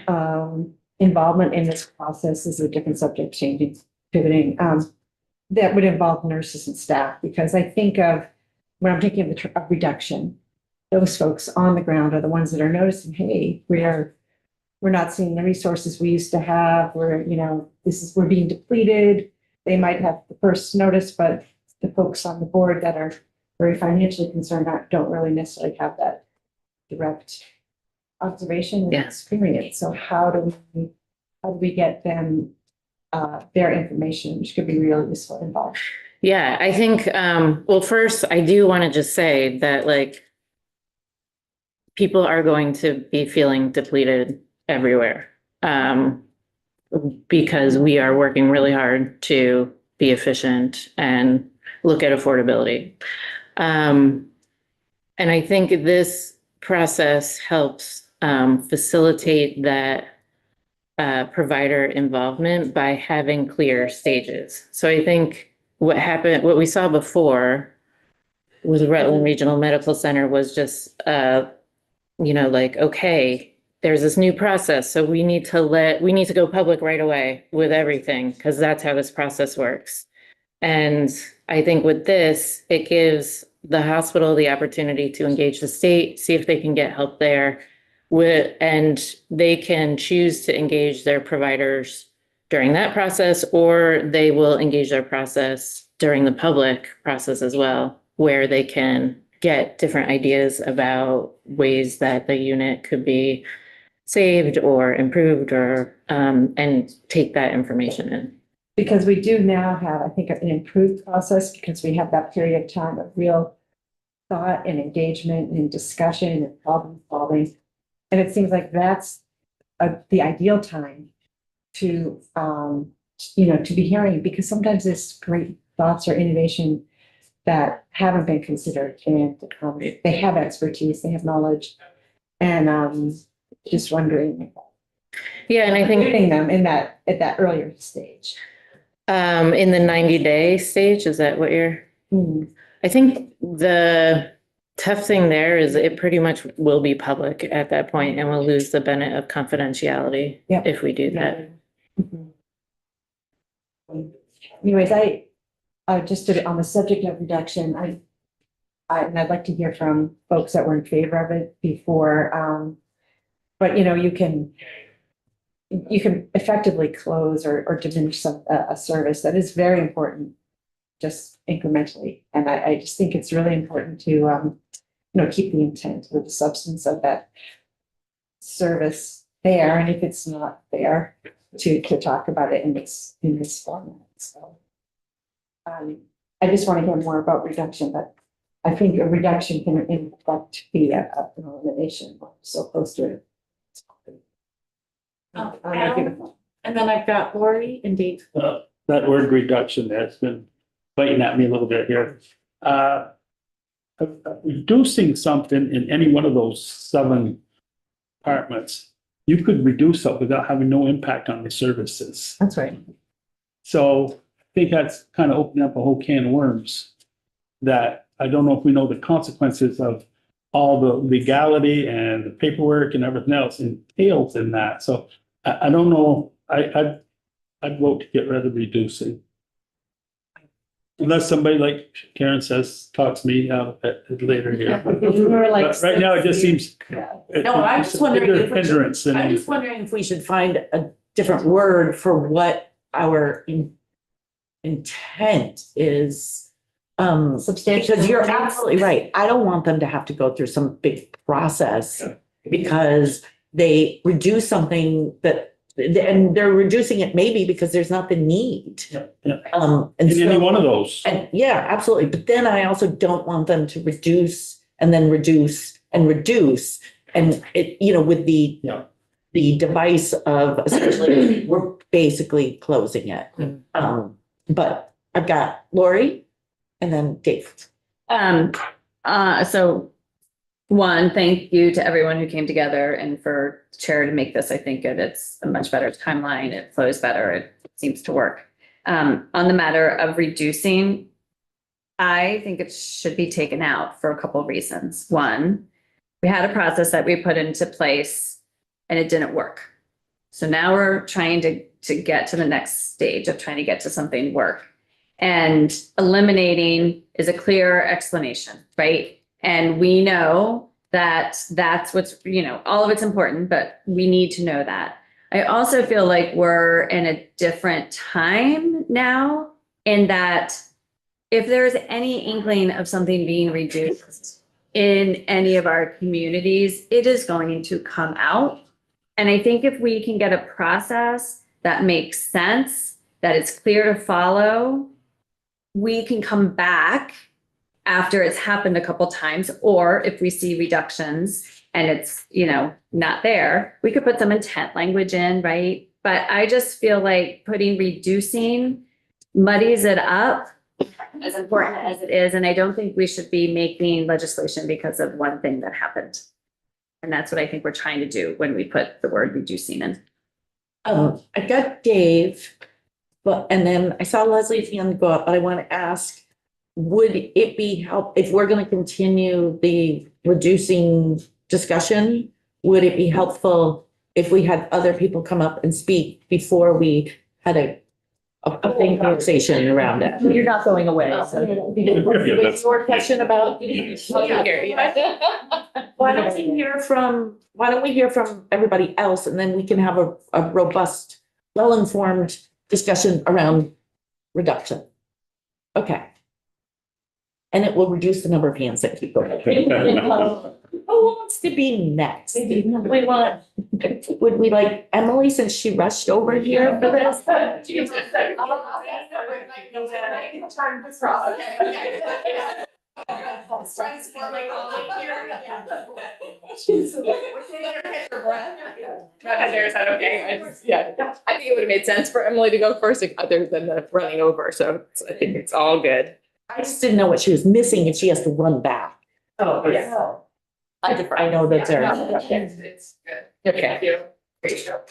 involvement in this process? This is a different subject, changing, pivoting, that would involve nurses and staff? Because I think of, when I'm thinking of of reduction, those folks on the ground are the ones that are noticing, hey, we're not seeing the resources we used to have. We're being depleted. They might have the first notice, but the folks on the board that are very financially concerned don't really necessarily have that direct observation and experience. So how do we get them their information, which could be really useful and involved? Yeah, I think, well, first, I do want to just say that people are going to be feeling depleted everywhere, because we are working really hard to be efficient and look at affordability. And I think this process helps facilitate that provider involvement by having clear stages. So I think what we saw before with Rutland Regional Medical Center was just, okay, there's this new process, so we need to go public right away with everything, because that's how this process works. And I think with this, it gives the hospital the opportunity to engage the state, see if they can get help there, and they can choose to engage their providers during that process, or they will engage their process during the public process as well, where they can get different ideas about ways that the unit could be saved or improved, or and take that information in. Because we do now have, I think, an improved process, because we have that period of time of real thought and engagement and discussion and problem solving. And it seems like that's the ideal time to be hearing, because sometimes there's great thoughts or innovation that haven't been considered, and they have expertise, they have knowledge, and just wondering. Yeah, and I think Getting them at that earlier stage. in the 90-day stage, is that what you're? I think the tough thing there is it pretty much will be public at that point, and we'll lose the benefit of confidentiality if we do that. Anyways, just on the subject of reduction, and I'd like to hear from folks that were in favor of it before. But you can effectively close or diminish a service that is very important, just incrementally. And I just think it's really important to keep the intent or the substance of that service there. And if it's not there, to talk about it in this format. So I just want to hear more about reduction, but I think a reduction can in fact be an elimination. We're so close to it. And then I've got Lori and Dave. That word reduction that's been biting at me a little bit here. Reducing something in any one of those 7 departments, you could reduce it without having no impact on the services. That's right. So I think that's kind of opening up a whole can of worms that I don't know if we know the consequences of all the legality and the paperwork and everything else entails in that. So I don't know. I'd vote to get rid of reducing. Unless somebody like Karen says, talks me out later here. But right now, it just seems. No, I'm just wondering if we should find a different word for what our intent is, Substantial. because you're absolutely right. I don't want them to have to go through some big process because they reduce something that, and they're reducing it maybe because there's not the need. Yeah. And In any so, one of those. and yeah, absolutely. But then I also don't want them to reduce and then reduce and reduce. And it, with the, Yeah. the device of essentially, we're basically closing it. But I've got Lori and then Dave. So one, thank you to everyone who came together and for Chair to make this, I think it's a much better timeline. It flows better. It seems to work. On the matter of reducing, I think it should be taken out for a couple of reasons. One, we had a process that we put into place and it didn't work. So now we're trying to get to the next stage of trying to get to something work. And eliminating is a clear explanation, right? And we know that that's what's, all of it's important, but we need to know that. I also feel like we're in a different time now in that if there's any inkling of something being reduced in any of our communities, it is going to come out. And I think if we can get a process that makes sense, that it's clear to follow, we can come back after it's happened a couple times, or if we see reductions and it's, not there, we could put some intent language in, right? But I just feel like putting reducing muddies it up as important as it is. And I don't think we should be making legislation because of one thing that happened. And that's what I think we're trying to do when we put the word reducing in. I got Dave, and then I saw Leslie's hand go up, but I want to ask, would it be if we're going to continue the reducing discussion, would it be helpful if we had other people come up and speak before we had a conversation around it? You're not going away. So. Was your question about? Why don't we hear from everybody else, and then we can have a robust, well-informed discussion around reduction. Okay. And it will reduce the number of hands that keep going. Who wants to be next? Would we like Emily, since she rushed over here for this? Is that okay? I think it would have made sense for Emily to go first, other than the running over, so I think it's all good. I just didn't know what she was missing if she has to run back. Oh, yeah. I know that's there. It's good. Okay. Great job.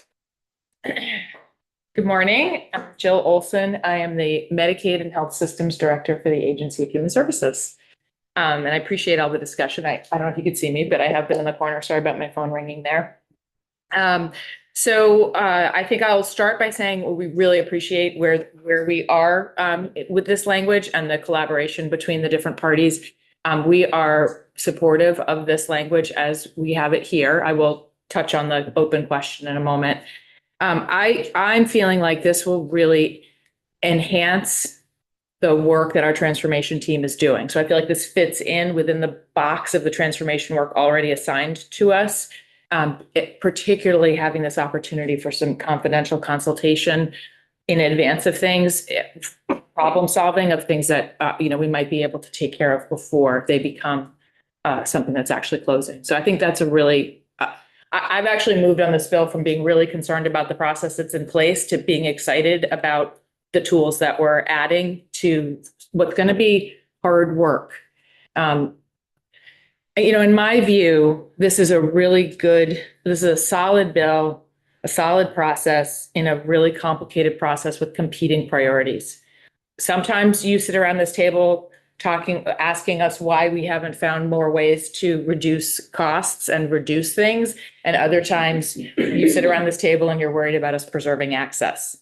Good morning, I'm Jill Olson. I am the Medicaid and Health Systems Director for the Agency of Human Services. And I appreciate all the discussion. I don't know if you could see me, but I have been in the corner. Sorry about my phone ringing there. So I think I'll start by saying we really appreciate where we are with this language and the collaboration between the different parties. We are supportive of this language as we have it here. I will touch on the open question in a moment. I'm feeling like this will really enhance the work that our transformation team is doing. So I feel like this fits in within the box of the transformation work already assigned to us. Particularly having this opportunity for some confidential consultation in advance of things, problem solving of things that, we might be able to take care of before they become something that's actually closing. So I think that's a really, I've actually moved on this bill from being really concerned about the process that's in place to being excited about the tools that we're adding to what's going to be hard work. In my view, this is a solid bill, a solid process in a really complicated process with competing priorities. Sometimes you sit around this table asking us why we haven't found more ways to reduce costs and reduce things. And other times you sit around this table and you're worried about us preserving access,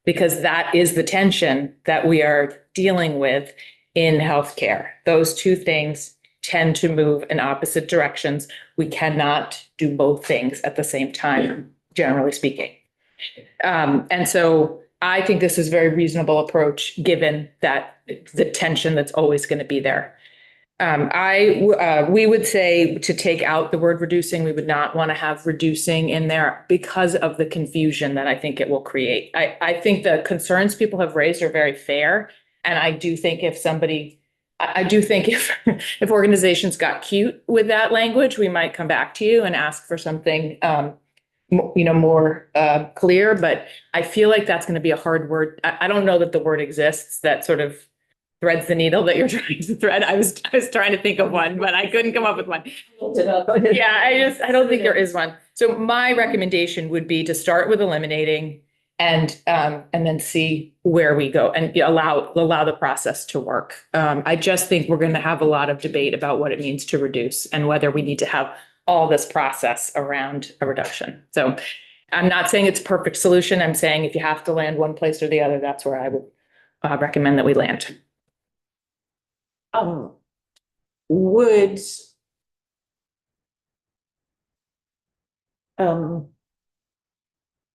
because that is the tension that we are dealing with in healthcare. Those two things tend to move in opposite directions. We cannot do both things at the same time, generally speaking. And so I think this is a very reasonable approach, given that the tension that's always going to be there. We would say to take out the word reducing. We would not want to have reducing in there because of the confusion that I think it will create. I think the concerns people have raised are very fair. And I do think if if organizations got cute with that language, we might come back to you and ask for something, more clear. But I feel like that's going to be a hard word. I don't know that the word exists that sort of threads the needle that you're trying to thread. I was trying to think of one, but I couldn't come up with one. Yeah, I don't think there is one. So my recommendation would be to start with eliminating and then see where we go and allow the process to work. I just think we're going to have a lot of debate about what it means to reduce and whether we need to have all this process around a reduction. So I'm not saying it's a perfect solution. I'm saying if you have to land one place or the other, that's where I would recommend that we land.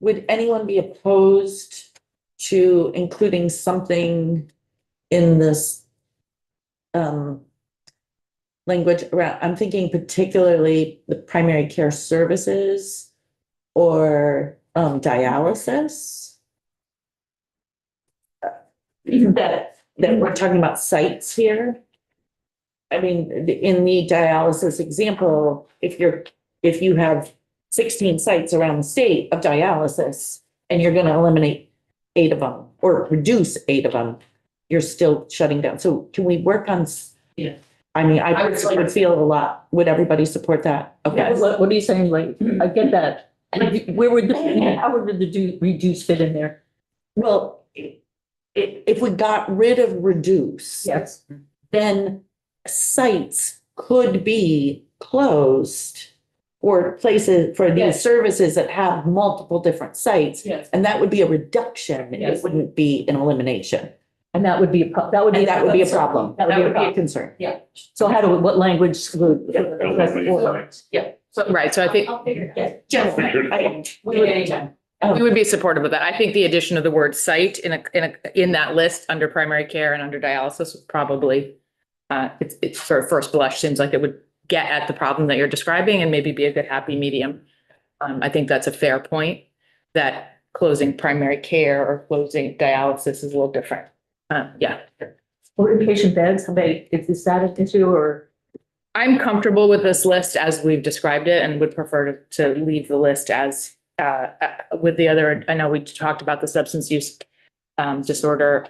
Would anyone be opposed to including something in this language around, I'm thinking particularly the primary care services or dialysis? That we're talking about sites here. I mean, in the dialysis example, if you have 16 sites around the state of dialysis and you're going to eliminate 8 of them or reduce 8 of them, you're still shutting down. So can we work on? Yeah. I mean, I would feel a lot. Would everybody support that? Okay. What are you saying? Like, I get that. How would the reduce fit in there? Well, if we got rid of reduce, Yes. then sites could be closed or places for these Yes. services that have multiple different sites. Yes. And that would be a reduction. Yes. It wouldn't be an elimination. And that would be a And that would be a problem. That would be a concern. Yeah. So what language would? Yeah. So, right. So I think we would be supportive of that. I think the addition of the word site in that list under primary care and under dialysis would probably, it's sort of first blush seems like it would get at the problem that you're describing and maybe be a good happy medium. I think that's a fair point that closing primary care or closing dialysis is a little different. Yeah. Or inpatient beds, is that an issue or? I'm comfortable with this list as we've described it and would prefer to leave the list as with the other. I know we talked about the substance use disorder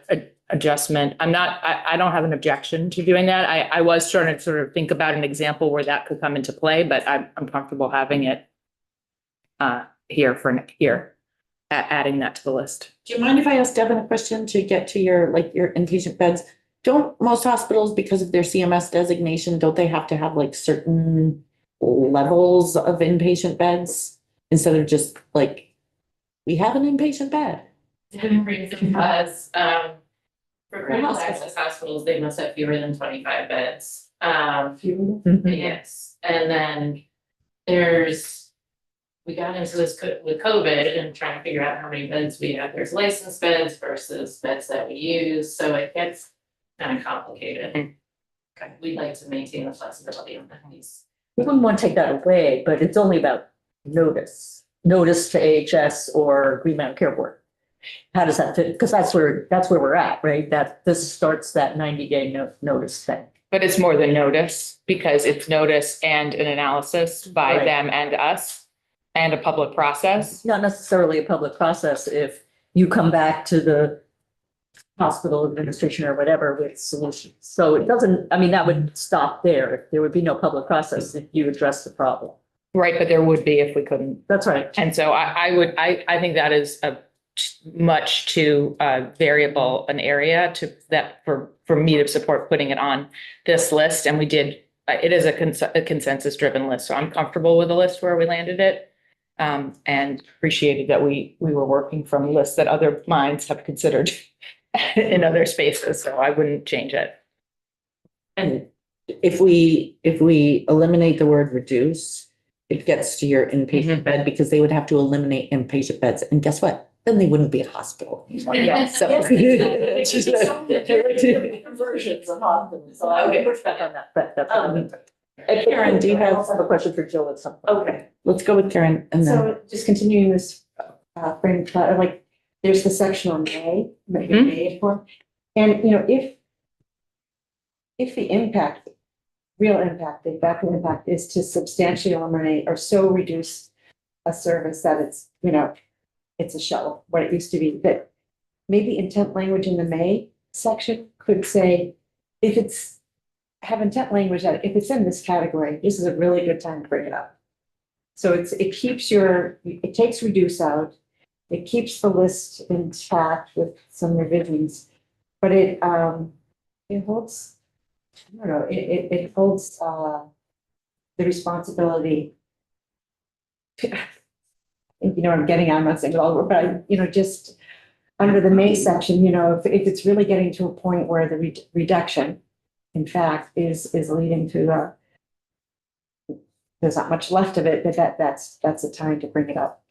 adjustment. I don't have an objection to doing that. I was trying to sort of think about an example where that could come into play, but I'm comfortable having it here, adding that to the list. Do you mind if I ask Devin a question to get to your inpatient beds? Don't most hospitals, because of their CMS designation, don't they have to have like certain levels of inpatient beds instead of just like, we have an inpatient bed? Because for critical access hospitals, they must have fewer than 25 beds. Yes, and then we got into this with COVID and trying to figure out how many beds we have. There's licensed beds versus beds that we use, so it gets kind of complicated. We'd like to maintain the flexibility on these. We wouldn't want to take that away, but it's only about notice to AHS or Green Mountain Care Board. How does that fit? Because that's where we're at, right? That this starts that 90-day notice thing. But it's more than notice because it's notice and an analysis by Right. them and us and a public process. Not necessarily a public process if you come back to the hospital administration or whatever with solutions. So it doesn't, I mean, that would stop there. There would be no public process if you address the problem. Right, but there would be if we couldn't. That's right. And so I think that is a much too variable an area for me to support putting it on this list. And we did, it is a consensus driven list. So I'm comfortable with the list where we landed it. And appreciated that we were working from lists that other minds have considered in other spaces. So I wouldn't change it. And if we eliminate the word reduce, it gets to your inpatient bed because they would have to eliminate inpatient beds. And guess what? then they wouldn't be a hospital. Yeah. So- Conversions of hospitals, so I would push back on that, but that's. And Karen, do you have- a question for Jill at some point? Okay, Let's go with Karen and then, so just continuing this frame of thought, like, there's the section on may, maybe Mhm. may for, and, you know, if the impact, real impact, the exact impact is to substantially eliminate or so reduce a service that it's, you know, it's a shell, what it used to be, that maybe intent language in the may section could say, if it's, have intent language that if it's in this category, this is a really good time to bring it up. So it keeps it takes reduce out, it keeps the list intact with some revisions, but it holds, I don't know, it holds, the responsibility. You know, I'm getting, I'm not saying it all, but I, you know, just under the May section, you know, if it's really getting to a point where the reduction, in fact, is leading to there's not much left of it, but that's the time to bring it up.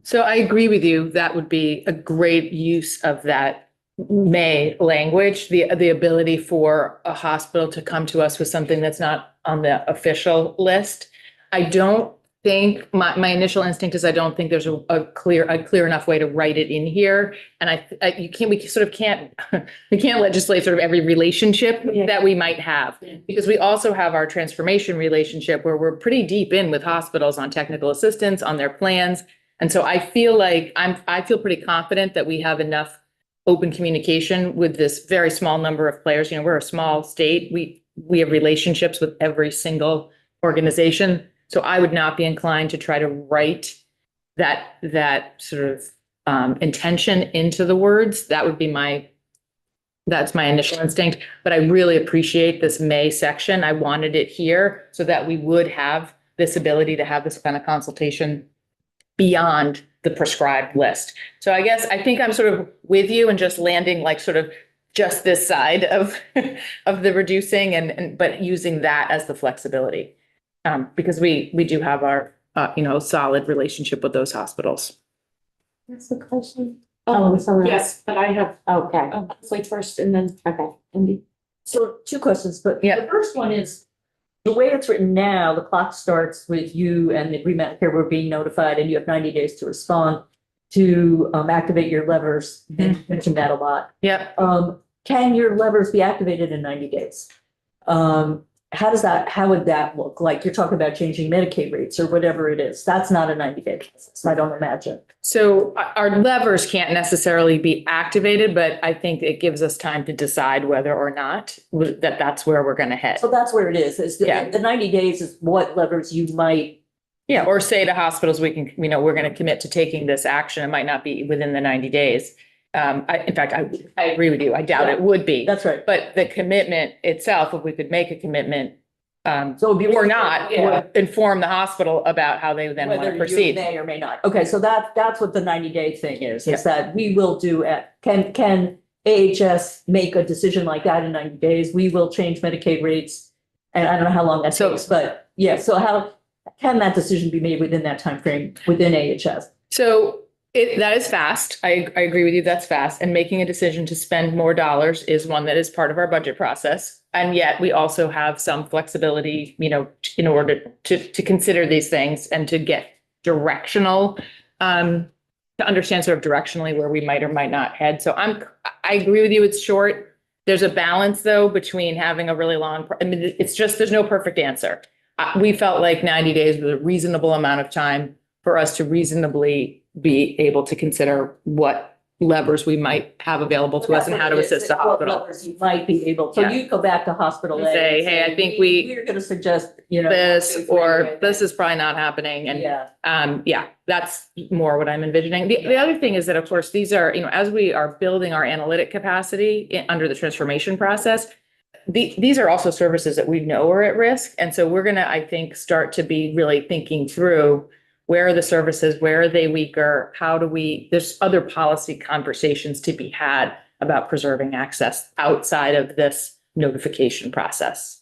So I agree with you. That would be a great use of that may language, the ability for a hospital to come to us with something that's not on the official list. I don't think, my initial instinct is I don't think there's a clear enough way to write it in here. And we sort of can't, we can't legislate sort of every relationship that we might have. Because we also have our transformation relationship where we're pretty deep in with hospitals on technical assistance, on their plans. And so I feel like I feel pretty confident that we have enough open communication with this very small number of players. You know, we're a small state. We have relationships with every single organization. So I would not be inclined to try to write that sort of intention into the words. That would be that's my initial instinct. But I really appreciate this may section. I wanted it here so that we would have this ability to have this kind of consultation beyond the prescribed list. So I think I'm sort of with you and just landing like sort of just this side of the reducing but using that as the flexibility. Because we do have our, solid relationship with those hospitals. That's the question. yes, but I have, Okay, Slate first and then okay. Andy. So two questions, but Yeah. the first one is, the way it's written now, the clock starts with you and the Medicare were being notified and you have 90 days to respond to activate your levers. And you mentioned that a lot. Yep. Can your levers be activated in 90 days? How would that look? Like you're talking about changing Medicaid rates or whatever it is. That's not a 90-day process, I don't imagine. So our levers can't necessarily be activated, but I think it gives us time to decide whether or not that's where we're going to head. So that's where it is. Yeah. The 90 days is what levers you might. Yeah, or say to hospitals, we're going to commit to taking this action. It might not be within the 90 days. In fact, I agree with you. I doubt it would be. That's right. But the commitment itself, if we could make a commitment, So it'd be or not, Yeah. would inform the hospital about how they then want to Whether you proceed. may or may not. Okay, so that's what the 90-day thing is Yeah. that we will do can AHS make a decision like that in 90 days? We will change Medicaid rates. And I don't know how long that So- takes, but yeah, so how can that decision be made within that timeframe within AHS? So that is fast. I agree with you. That's fast. And making a decision to spend more dollars is one that is part of our budget process. And yet we also have some flexibility, in order to consider these things and to get directional, to understand sort of directionally where we might or might not head. So I agree with you. It's short. There's a balance though between having a really long, it's just, there's no perfect answer. We felt like 90 days was a reasonable amount of time for us to reasonably be able to consider what levers we might have available to us and how to assist the What hospital. levers you might be able, so Yeah. you go back to hospital And A. say, and hey, I think we- We're gonna suggest, This, 1, 2, 3, or right? this is probably not happening. And Yeah. that's more what I'm envisioning. The other thing is that, of course, these are, as we are building our analytic capacity under the transformation process, these are also services that we know are at risk. And so we're going to, I think, start to be really thinking through where are the services, where are they weaker? There's other policy conversations to be had about preserving access outside of this notification process.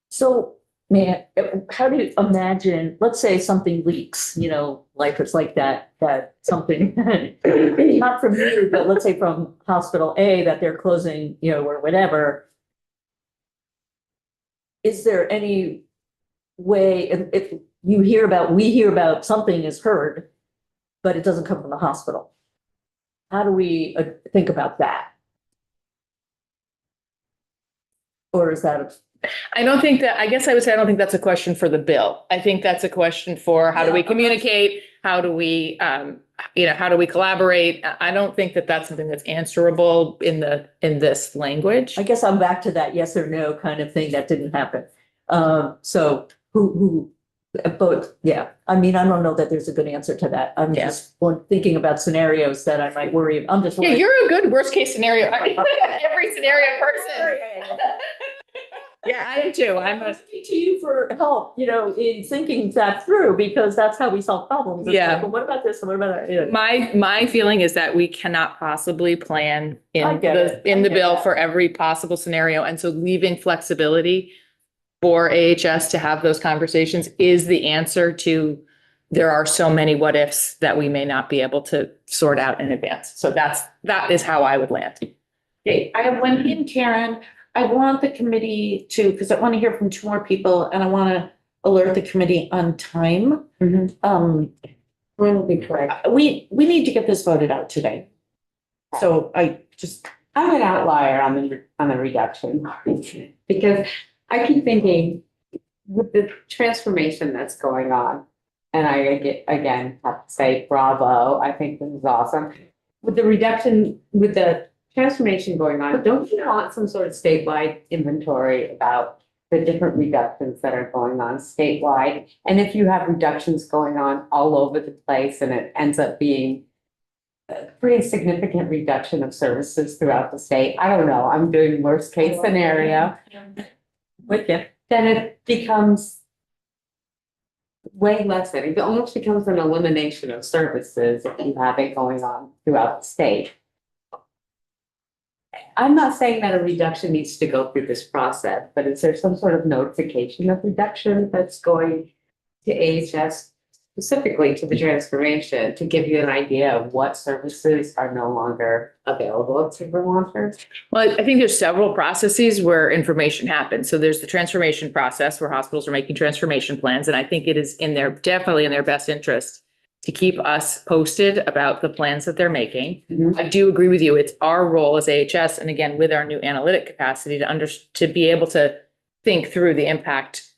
So man, how do you imagine, let's say something leaks, life is like that something, not from you, but let's say from hospital A that they're closing, or whatever. Is there any way, if we hear about something is heard, but it doesn't come from the hospital? How do we think about that? Or is that I don't think that, I guess I would say, I don't think that's a question for the bill. I think that's a question for how do we communicate? How do we, how do we collaborate? I don't think that that's something that's answerable in this language. I guess I'm back to that yes or no kind of thing that didn't happen. So both, yeah. I mean, I don't know that there's a good answer to that. I'm just thinking about scenarios that I might worry. I'm just. Yeah, you're a good worst case scenario. Every scenario person. Yeah, I am too. I'm asking to you for help, in thinking that through, because that's how we solve problems. It's Yeah. like, well, what about this and what about that? My feeling is that we cannot possibly plan I in get it. the I get bill that. for every possible scenario. And so leaving flexibility for AHS to have those conversations is the answer to, there are so many what ifs that we may not be able to sort out in advance. So that is how I would land. Okay, I have one hint, Karen. I want the committee to, because I want to hear from 2 more people and I want to alert the committee on time. When will be correct? We need to get this voted out today. So I'm an outlier on the reduction. Because I keep thinking with the transformation that's going on, and I again have to say bravo, I think this is awesome. With the reduction, with the transformation going on, don't you want some sort of statewide inventory about the different reductions that are going on statewide? And if you have reductions going on all over the place and it ends up being a pretty significant reduction of services throughout the state, I don't know, I'm doing worst case scenario. With you. Then it becomes way less than, it almost becomes an elimination of services if you have it going on throughout the state. I'm not saying that a reduction needs to go through this process, but is there some sort of notification of reduction that's going to AHS, specifically to the transformation, to give you an idea of what services are no longer available to Vermonters? Well, I think there's several processes where information happens. So there's the transformation process where hospitals are making transformation plans. And I think it is definitely in their best interest to keep us posted about the plans that they're making. Mhm. I do agree with you. It's our role as AHS, and again, with our new analytic capacity to be able to think through the impact,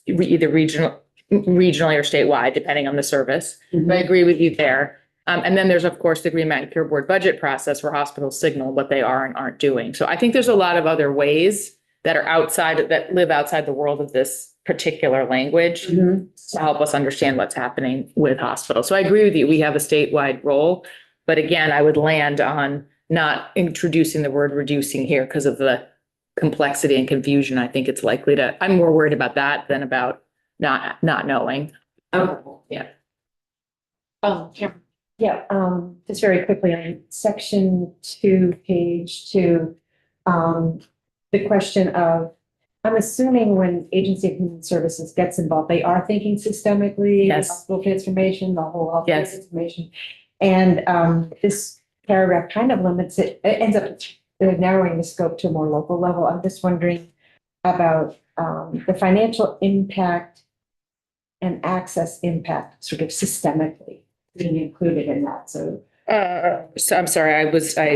either regionally or statewide, depending on the service. But I agree with you there. And then there's, of course, the Green Mountain Care Board budget process where hospitals signal what they are and aren't doing. So I think there's a lot of other ways that live outside the world of this particular language to help us understand what's happening with hospitals. So I agree with you. We have a statewide role. But again, I would land on not introducing the word reducing here because of the complexity and confusion. I think it's likely I'm more worried about that than about not knowing. Okay. Karen. Yeah, just very quickly on section 2, page 2, the question of, I'm assuming when Agency of Human Services gets involved, they are thinking systemically, Yes. hospital transformation, the whole healthcare Yes. transformation. And this paragraph kind of limits it ends up narrowing the scope to a more local level. I'm just wondering about the financial impact and access impact sort of systemically being included in that. So So I'm sorry,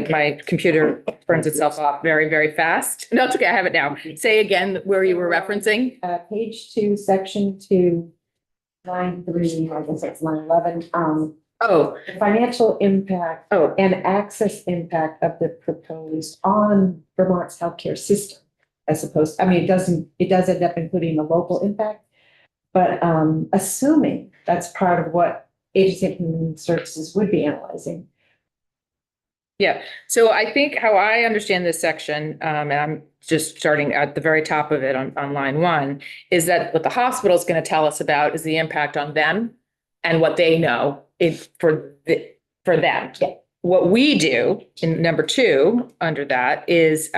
my computer burns itself off very, very fast. No, it's okay. I have it now. Say again where you were referencing. page 2, section 2, line 3, I guess it's line 11, Oh, the financial impact oh, and access impact of the proposed on Vermont's healthcare system. As opposed, I mean, it does end up including the local impact. But assuming that's part of what Agency of Human Services would be analyzing. yeah. So I think how I understand this section, and I'm just starting at the very top of it on line 1, is that what the hospital is going to tell us about is the impact on them and what they know for them. Yeah. What we do in number 2 under that is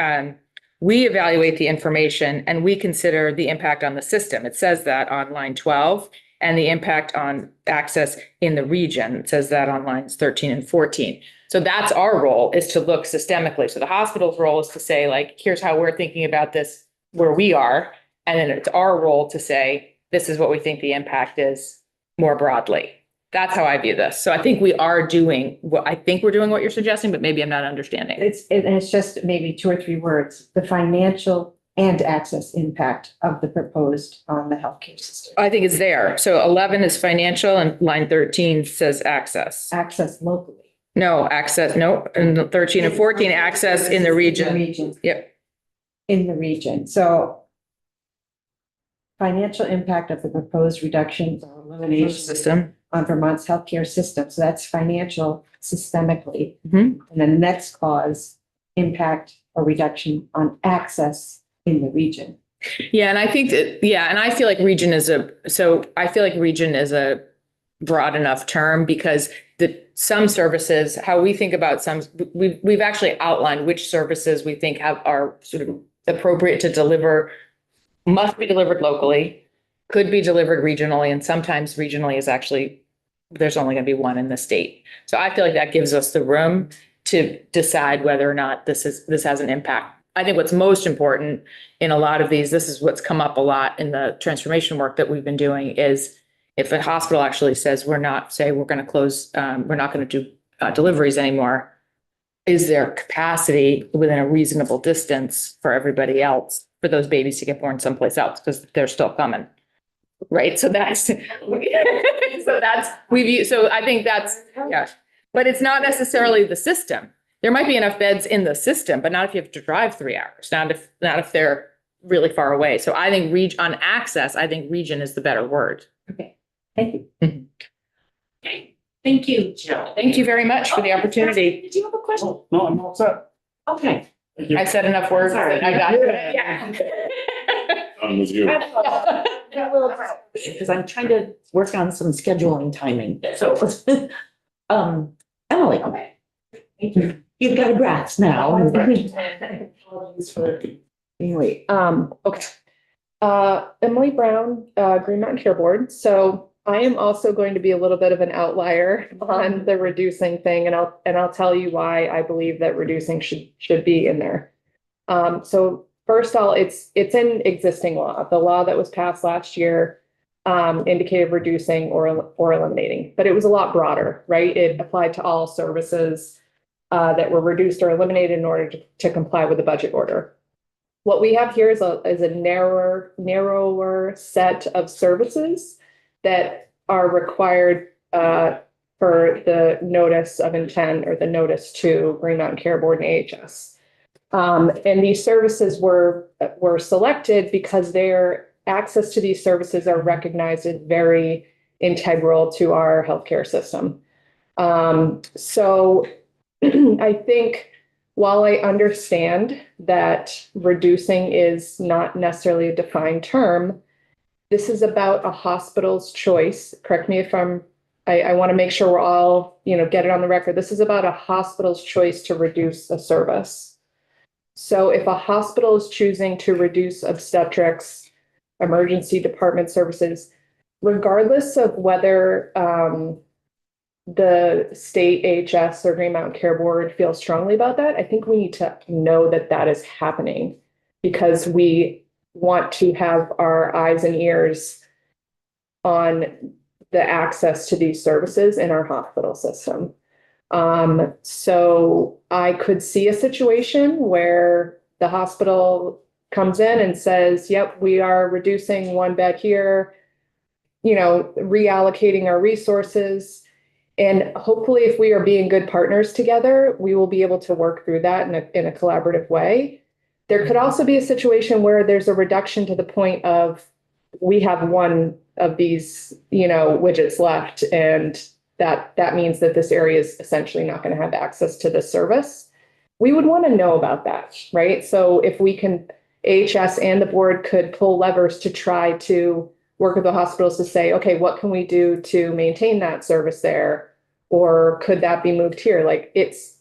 we evaluate the information and we consider the impact on the system. It says that on line 12, and the impact on access in the region. It says that on lines 13 and 14. So that's our role, is to look systemically. So the hospital's role is to say, like, here's how we're thinking about this where we are. And then it's our role to say, this is what we think the impact is more broadly. That's how I view this. So I think we are doing what I think we're doing what you're suggesting, but maybe I'm not understanding. It's just maybe 2 or 3 words, the financial and access impact of the proposed on the healthcare system. I think it's there. So 11 is financial and line 13 says access. Access locally. No, access, no, and 13 and 14, access in the region. Yep. In the region. So financial impact of the proposed reductions or elimination System. on Vermont's healthcare system. So that's financial systemically. Mhm. And then the next clause, impact or reduction on access in the region. Yeah, and I think that, yeah, and I feel like region is a broad enough term because some services, how we think about some, we've actually outlined which services we think are sort of appropriate to deliver, must be delivered locally, could be delivered regionally, and sometimes regionally is actually, there's only going to be one in the state. So I feel like that gives us the room to decide whether or not this has an impact. I think what's most important in a lot of these, this is what's come up a lot in the transformation work that we've been doing, is if a hospital actually says we're not going to close, we're not going to do deliveries anymore, is there capacity within a reasonable distance for everybody else, for those babies to get born someplace else, because they're still coming, right? So that's, so I think that's, yeah. But it's not necessarily the system. There might be enough beds in the system, but not if you have to drive 3 hours, not if they're really far away. So I think on access, I think region is the better word. Okay, thank you. Okay, thank you, Jill. Thank you very much for the opportunity. Did you have a question? No, I'm all set. Okay. Thank you. I said enough words Sorry. that I got. Yeah. I'm with you. Because I'm trying to work on some scheduling timing, so, Emily, you've got a grasp now. Anyway, okay. Emily Brown, Green Mountain Care Board. So I am also going to be a little bit of an outlier on the reducing thing, and I'll tell you why I believe that reducing should be in there. So first of all, it's in existing law. The law that was passed last year indicated reducing or eliminating, but it was a lot broader, right? It applied to all services that were reduced or eliminated in order to comply with the budget order. What we have here is a narrower set of services that are required for the notice of intent or the notice to Green Mountain Care Board and AHS. And these services were selected because their access to these services are recognized as very integral to our healthcare system. So I think while I understand that reducing is not necessarily a defined term, this is about a hospital's choice. Correct me if I want to make sure we're all, get it on the record. This is about a hospital's choice to reduce a service. So if a hospital is choosing to reduce obstetrics, emergency department services, regardless of whether the state AHS or Green Mountain Care Board feels strongly about that, I think we need to know that that is happening because we want to have our eyes and ears on the access to these services in our hospital system. So I could see a situation where the hospital comes in and says, yep, we are reducing 1 bed here, reallocating our resources. And hopefully if we are being good partners together, we will be able to work through that in a collaborative way. There could also be a situation where there's a reduction to the point of we have one of these, widgets left, and that means that this area is essentially not going to have access to this service. We would want to know about that, right? So if we can, AHS and the board could pull levers to try to work with the hospitals to say, okay, what can we do to maintain that service there? Or could that be moved here?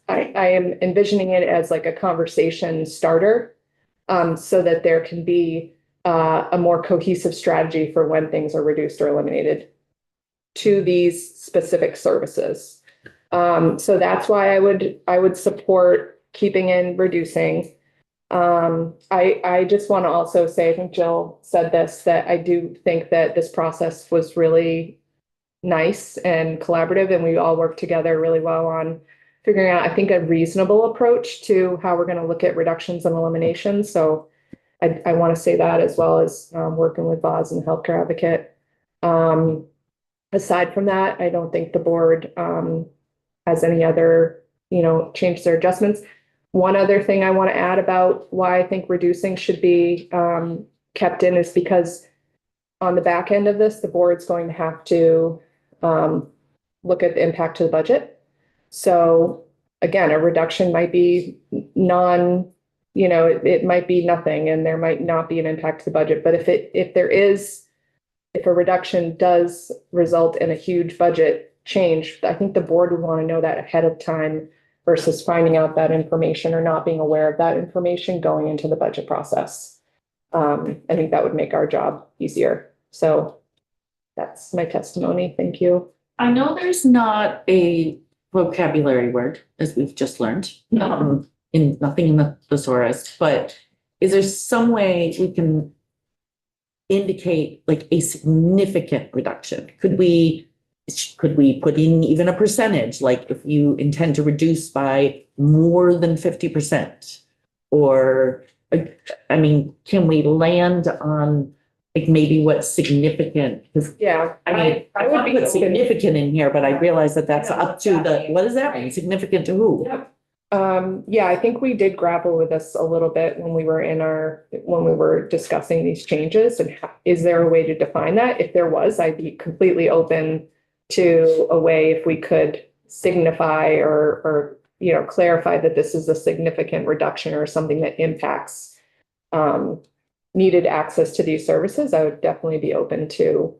I am envisioning it as like a conversation starter so that there can be a more cohesive strategy for when things are reduced or eliminated to these specific services. So that's why I would support keeping in reducing. I just want to also say, I think Jill said this, that I do think that this process was really nice and collaborative, and we all worked together really well on figuring out, I think, a reasonable approach to how we're going to look at reductions and eliminations. So I want to say that, as well as working with Boz and the healthcare advocate. Aside from that, I don't think the board has any other, changes or adjustments. One other thing I want to add about why I think reducing should be kept in is because on the back end of this, the board's going to have to look at the impact to the budget. So again, a reduction might be it might be nothing, and there might not be an impact to the budget. But if a reduction does result in a huge budget change, I think the board would want to know that ahead of time versus finding out that information or not being aware of that information going into the budget process. I think that would make our job easier. So that's my testimony. Thank you. I know there's not a vocabulary word, as we've just learned, in nothing in the thesaurus, but is there some way we can indicate like a significant reduction? Could we put in even a percentage, like if you intend to reduce by more than 50%? Or, I mean, can we land on like maybe what's significant? Because Yeah, I would put significant in here, but I realize that that's up to what does that mean? Significant to who? Yeah, I think we did grapple with this a little bit when we were discussing these changes. And is there a way to define that? If there was, I'd be completely open to a way if we could signify or clarify that this is a significant reduction or something that impacts needed access to these services. I would definitely be open to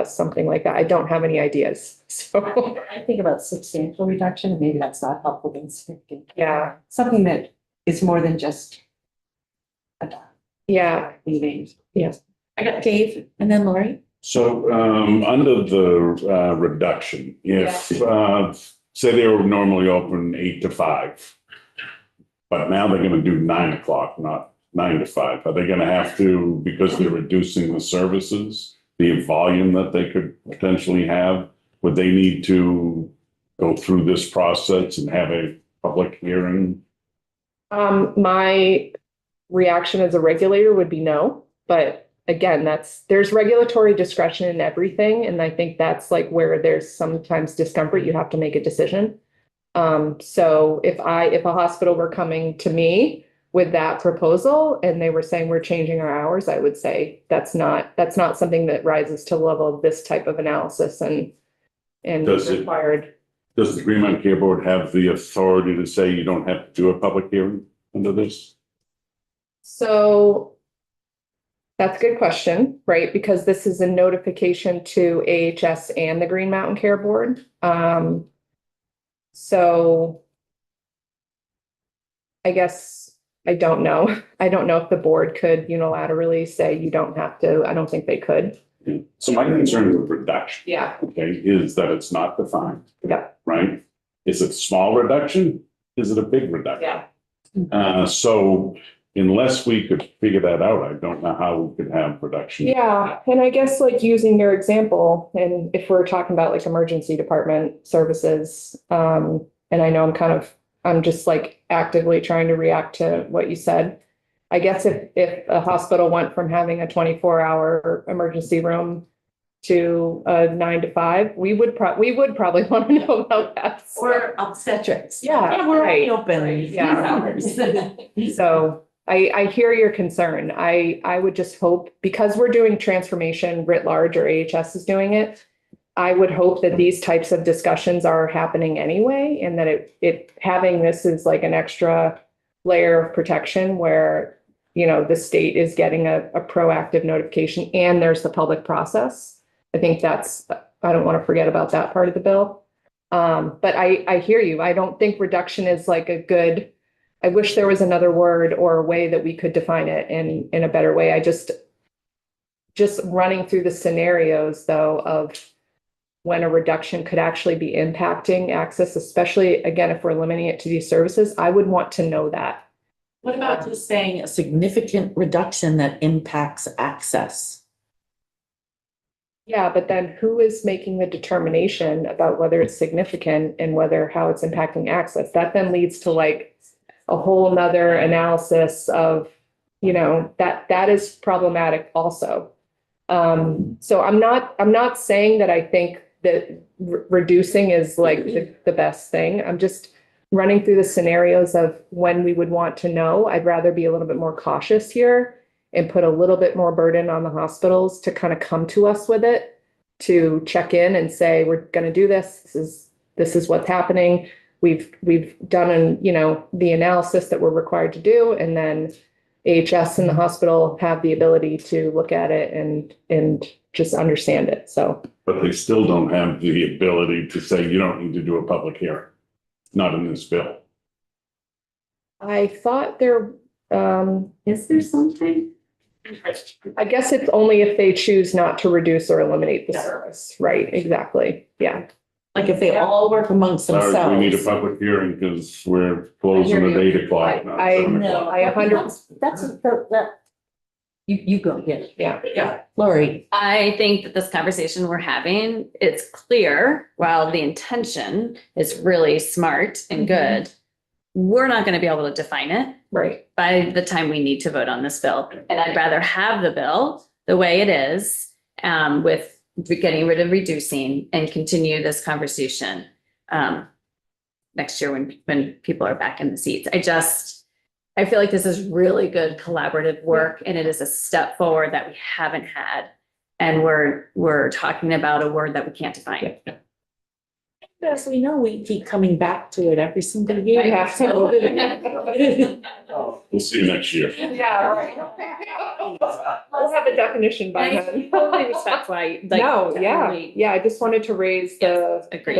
something like that. I don't have any ideas. So I think about substantial reduction, maybe that's not helpful than significant. yeah, Something that is more than just yeah. leaving. I got Dave and then Lori. So, under the, reduction, if, say they were normally open 8 to 5, but now they're gonna do 9 o'clock, not 9 to 5, are they gonna have to, because they're reducing the services, the volume that they could potentially have, would they need to go through this process and have a public hearing? My reaction as a regulator would be no, but again, there's regulatory discretion in everything. And I think that's like where there's sometimes discomfort, you have to make a decision. So if a hospital were coming to me with that proposal and they were saying we're changing our hours, I would say that's not something that rises to the level of this type of analysis and required. Does the Green Mountain Care Board have the authority to say you don't have to do a public hearing under this? So that's a good question, right? Because this is a notification to AHS and the Green Mountain Care Board. So I guess I don't know. I don't know if the board could unilaterally say you don't have to. I don't think they could. So my concern with reduction. Yeah. Okay, is that it's not defined. Yeah. Right? Is it a small reduction? Is it a big reduction? Yeah. So unless we could figure that out, I don't know how we could have reduction. Yeah, and I guess like using your example, and if we're talking about like emergency department services, and I know I'm just like actively trying to react to what you said. I guess if a hospital went from having a 24-hour emergency room to a 9 to 5, we would probably want to know about that. Or obstetrics. Yeah, we're right. open. Yeah. So I hear your concern. I would just hope, because we're doing transformation writ large, or AHS is doing it, I would hope that these types of discussions are happening anyway, and that it having this is like an extra layer of protection where, the state is getting a proactive notification and there's the public process. I think I don't want to forget about that part of the bill. But I hear you. I don't think reduction is like a good I wish there was another word or a way that we could define it in a better way. I just running through the scenarios though of when a reduction could actually be impacting access, especially again, if we're limiting it to these services, I would want to know that. What about just saying a significant reduction that impacts access? Yeah, but then who is making the determination about whether it's significant and how it's impacting access? That then leads to like a whole nother analysis of, that is problematic also. So I'm not saying that I think that reducing is like the best thing. I'm just running through the scenarios of when we would want to know. I'd rather be a little bit more cautious here and put a little bit more burden on the hospitals to kind of come to us with it, to check in and say, we're going to do this. This is what's happening. We've done the analysis that we're required to do, and then AHS and the hospital have the ability to look at it and just understand it. So, But they still don't have the ability to say, you don't need to do a public hearing. Not in this bill. I thought there, Is there something? I guess it's only if they choose not to reduce or eliminate the service. Right, exactly. Yeah. Like if they all work amongst Sorry, we need a themselves. public hearing because we're closing at 8 o'clock. not I 7 know, o'clock. I 100, That, you go get it. yeah. Lori, I think that this conversation we're having, it's clear, while the intention is really smart and good, we're not going to be able to define it Right. by the time we need to vote on this bill. And I'd rather have the bill the way it is, with getting rid of reducing and continue this conversation next year when people are back in the seats. I feel like this is really good collaborative work, and it is a step forward that we haven't had. And we're talking about a word that we can't define. as we know, we keep coming back to it every single year. Yeah. We'll see you next year. Yeah, right. We'll have a definition by I then. totally respect why. No, yeah, I just wanted to raise the, Agree.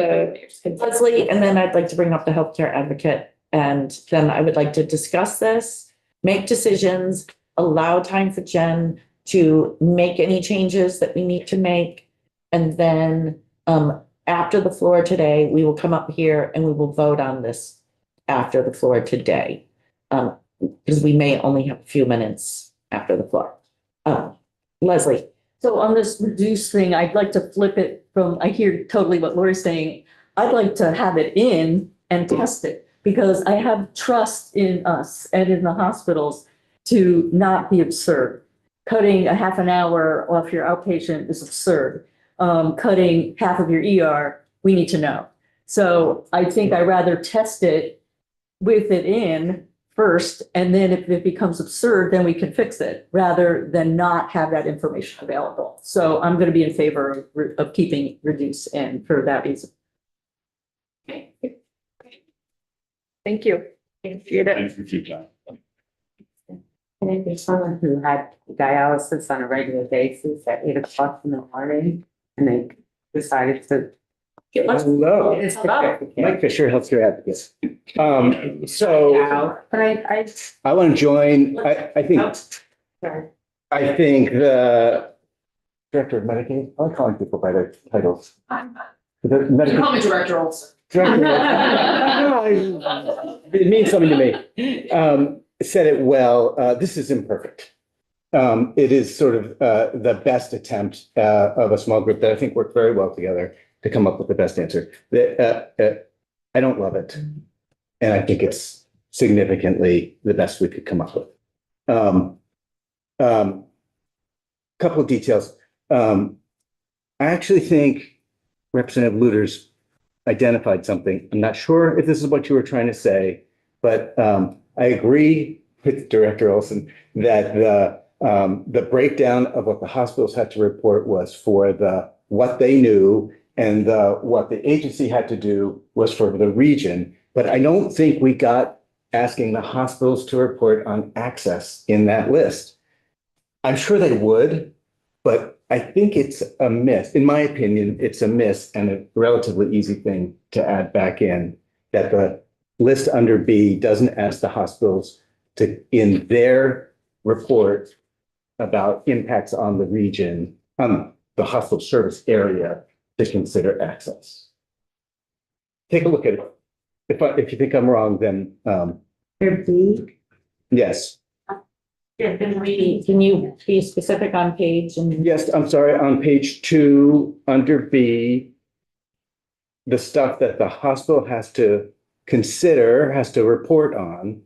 Leslie, and then I'd like to bring up the healthcare advocate, and then I would like to discuss this, make decisions, allow time for Jen to make any changes that we need to make. And then after the floor today, we will come up here and we will vote on this after the floor today. Because we may only have a few minutes after the floor. Leslie. So on this reduce thing, I'd like to flip it from, I hear totally what Lori's saying. I'd like to have it in and test it, because I have trust in us and in the hospitals to not be absurd. Cutting a half an hour off your outpatient is absurd. Cutting half of your ER, we need to know. So I think I'd rather test it with it in first, and then if it becomes absurd, then we can fix it, rather than not have that information available. So I'm going to be in favor of keeping reduce in for that reason. Thank you. Thank you for your time. I think there's someone who had dialysis on a regular basis at 8 o'clock in the morning, and they decided to. Hello, It's Mike Fisher, healthcare advocate. So But I. I want to join, I think the director of Medicaid, I like calling people by their titles. The Medicaid Call me Director Olson. director, it means something to me. Said it well, this is imperfect. It is sort of the best attempt of a small group that I think worked very well together to come up with the best answer. I don't love it. And I think it's significantly the best we could come up with. Couple of details. I actually think Representative Luters identified something. I'm not sure if this is what you were trying to say, but I agree with Director Olson that the breakdown of what the hospitals had to report was for what they knew, and what the agency had to do was for the region. But I don't think we got asking the hospitals to report on access in that list. I'm sure they would, but I think it's a miss. In my opinion, it's a miss and a relatively easy thing to add back in, that list under B doesn't ask the hospitals to, in their report about impacts on the region, the hospital service area, to consider access. Take a look at it. If you think I'm wrong, then, yes. Can you be specific on page and? Yes, I'm sorry, on page 2, under B, the stuff that the hospital has to consider, has to report on.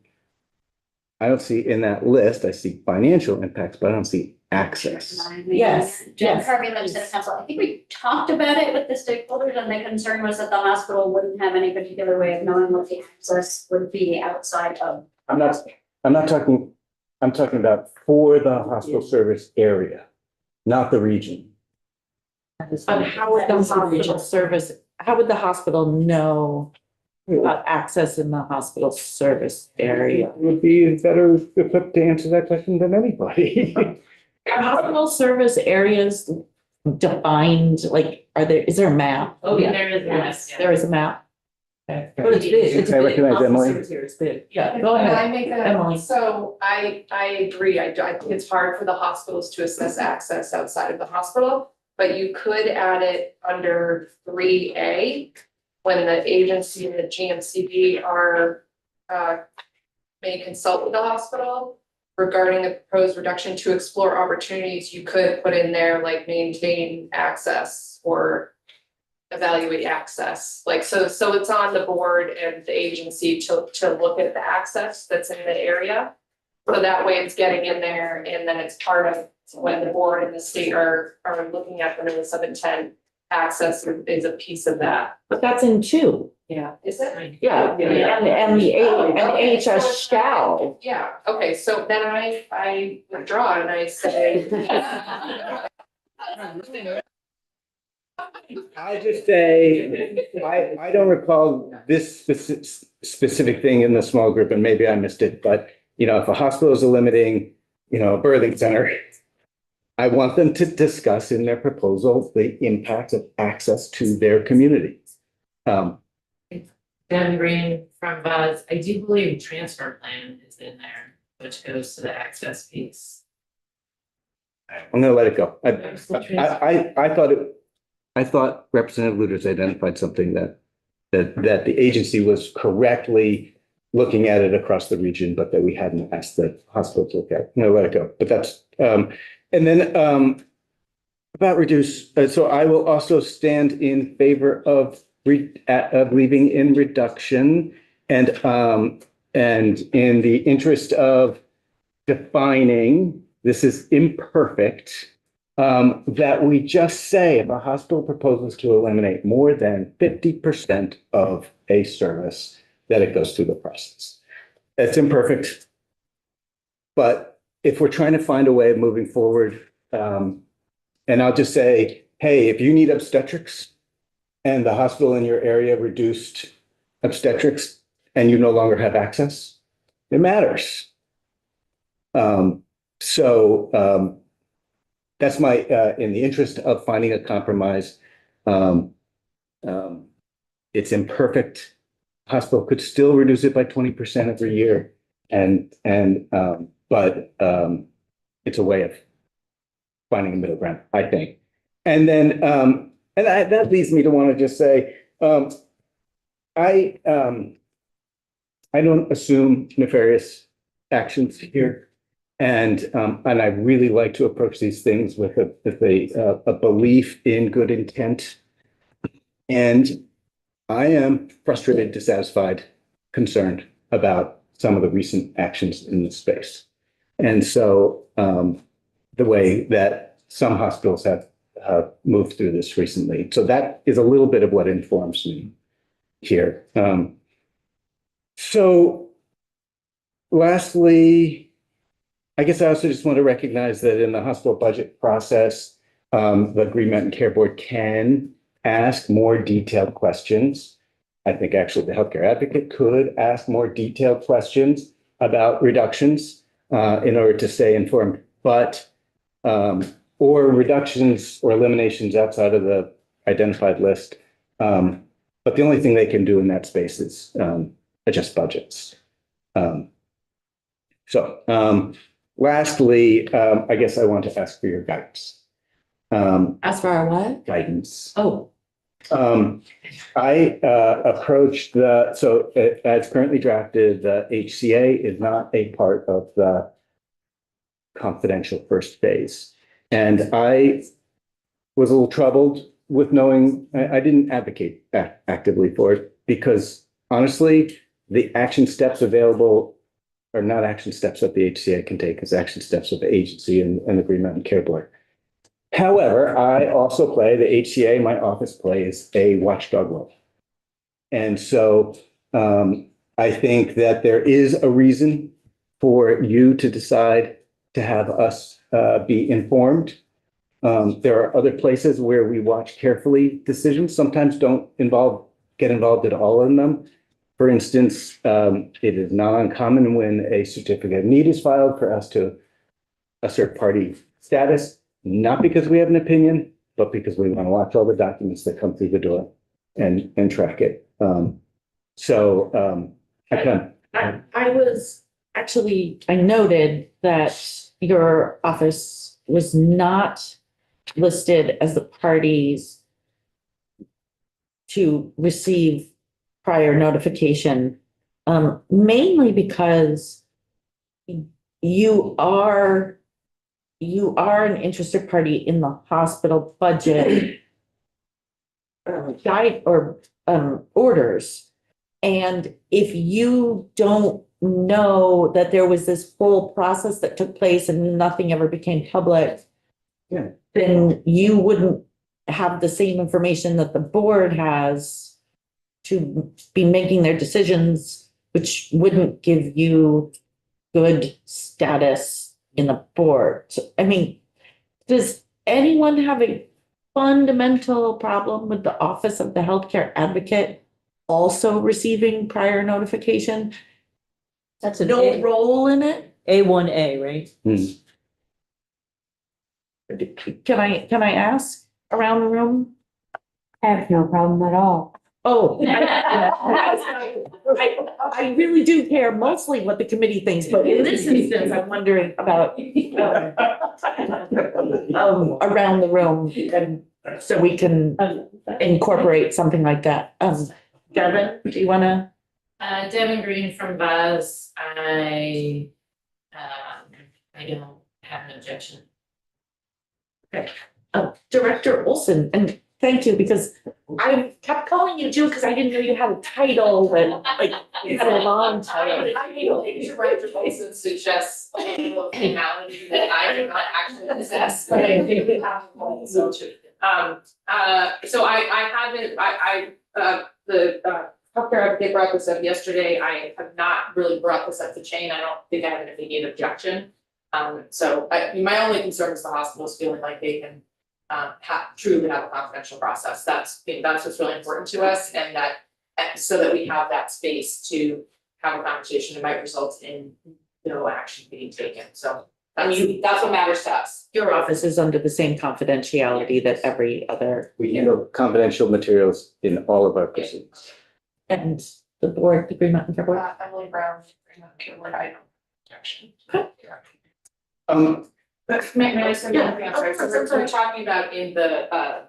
I don't see in that list, I see financial impacts, but I don't see access. Yes, Jen yes. Harvey, legislative council. I think we talked about it with the stakeholders, and the concern was that the hospital wouldn't have any particular way of knowing what the access would be outside of. I'm not talking, I'm talking about for the hospital service area, not the region. But how would the hospital service, how would the hospital know about access in the hospital service area? Would be better equipped to answer that question than anybody. Are hospital service areas defined, like, is there a map? Oh, yeah, there is, yes. There is a map. Okay. But it's big, it's I big. recognize Hospital Emily. service here is big. Yeah, go Can ahead. I make Emily. a, so I agree, I think it's hard for the hospitals to assess access outside of the hospital, but you could add it under 3A. When the agency and the GMCB are, may consult with the hospital regarding the proposed reduction to explore opportunities, you could put in there like maintain access or evaluate access, like, so it's on the board and the agency to look at the access that's in the area. So that way it's getting in there, and then it's part of when the board and the state are looking at the notice of intent, access is a piece of that. But that's in 2. Yeah. Is it? Yeah, and the HS shall. Yeah, okay, so then I withdraw and I say. I just say, I don't recall this specific thing in the small group, and maybe I missed it, but, you know, if a hospital is limiting, you know, a birthing center, I want them to discuss in their proposal the impact of access to their community. Ben Green from Buzz, I do believe transfer plan is in there, which goes to the access piece. I'm gonna let it go. I thought Representative Luters identified something that the agency was correctly looking at it across the region, but that we hadn't asked the hospital to look at. I'm gonna let it go, but that's, and then, about reduce, so I will also stand in favor of leaving in reduction, and in the interest of defining, this is imperfect, that we just say if a hospital proposes to eliminate more than 50% of a service, that it goes through the process. It's imperfect, but if we're trying to find a way of moving forward, and I'll just say, hey, if you need obstetrics and the hospital in your area reduced obstetrics and you no longer have access, it matters. So that's my, in the interest of finding a compromise, it's imperfect. Hospital could still reduce it by 20% every year. But it's a way of finding a middle ground, I think. And then, that leads me to want to just say, I don't assume nefarious actions here. And I really like to approach these things with a belief in good intent. And I am frustrated, dissatisfied, concerned about some of the recent actions in this space. And so the way that some hospitals have moved through this recently. So that is a little bit of what informs me here. So lastly, I guess I also just want to recognize that in the hospital budget process, the Green Mountain Care Board can ask more detailed questions. I think actually the healthcare advocate could ask more detailed questions about reductions in order to stay informed, but or reductions or eliminations outside of the identified list. But the only thing they can do in that space is adjust budgets. Lastly, I guess I want to ask for your guidance. As far as what? Guidance. Oh, I approached as currently drafted, the HCA is not a part of the confidential first phase. And I was a little troubled with knowing, I didn't advocate actively for it because honestly, the action steps available are not action steps that the HCA can take, as action steps of the agency and the Green Mountain Care Board. However, I also play the HCA, my office plays a watchdog role. And so I think that there is a reason for you to decide to have us be informed. There are other places where we watch carefully decisions, sometimes don't get involved at all in them. For instance, it is not uncommon when a certificate of need is filed for us to assert party status. Not because we have an opinion, but because we want to watch all the documents that come through the door and track it. I noted that your office was not listed as the parties to receive prior notification, mainly because you are an interested party in the hospital budget guide or orders. And if you don't know that there was this whole process that took place and nothing ever became public, then you wouldn't have the same information that the board has to be making their decisions, which wouldn't give you good status in the board. So, I mean, does anyone have a fundamental problem with the Office of the Healthcare Advocate also receiving prior notification? That's an No role in it? A1A, right? Can I ask around the room? I have no problem at all. Oh, I really do care mostly what the committee thinks, but in this instance, I'm wondering about around the room, and so we can incorporate something like that. Devin, do you wanna? Devin Green from Buzz, I don't have an objection. Okay. Director Olson, and thank you, because I kept calling you Jill because I didn't know you had a title and like you had a long title. I mean, your driver's license suggests a little formality that I do not actually possess, but I think we have one, so. So I haven't, the healthcare advocate brought this up yesterday. I have not really brought this up to Jane. I don't think I have an immediate objection. My only concern is the hospitals feeling like they can truly have a confidential process. That's what's really important to us, and so that we have that space to have a conversation that might result in no action being taken. So that's what matters to us. Your office is under the same confidentiality that every other. We handle confidential materials in all of our proceedings. And the board, the Green Mountain Care Board? Emily Brown, Green Mountain Care Board, I don't objection. May I say one thing? I'm sorry. So we're talking about in the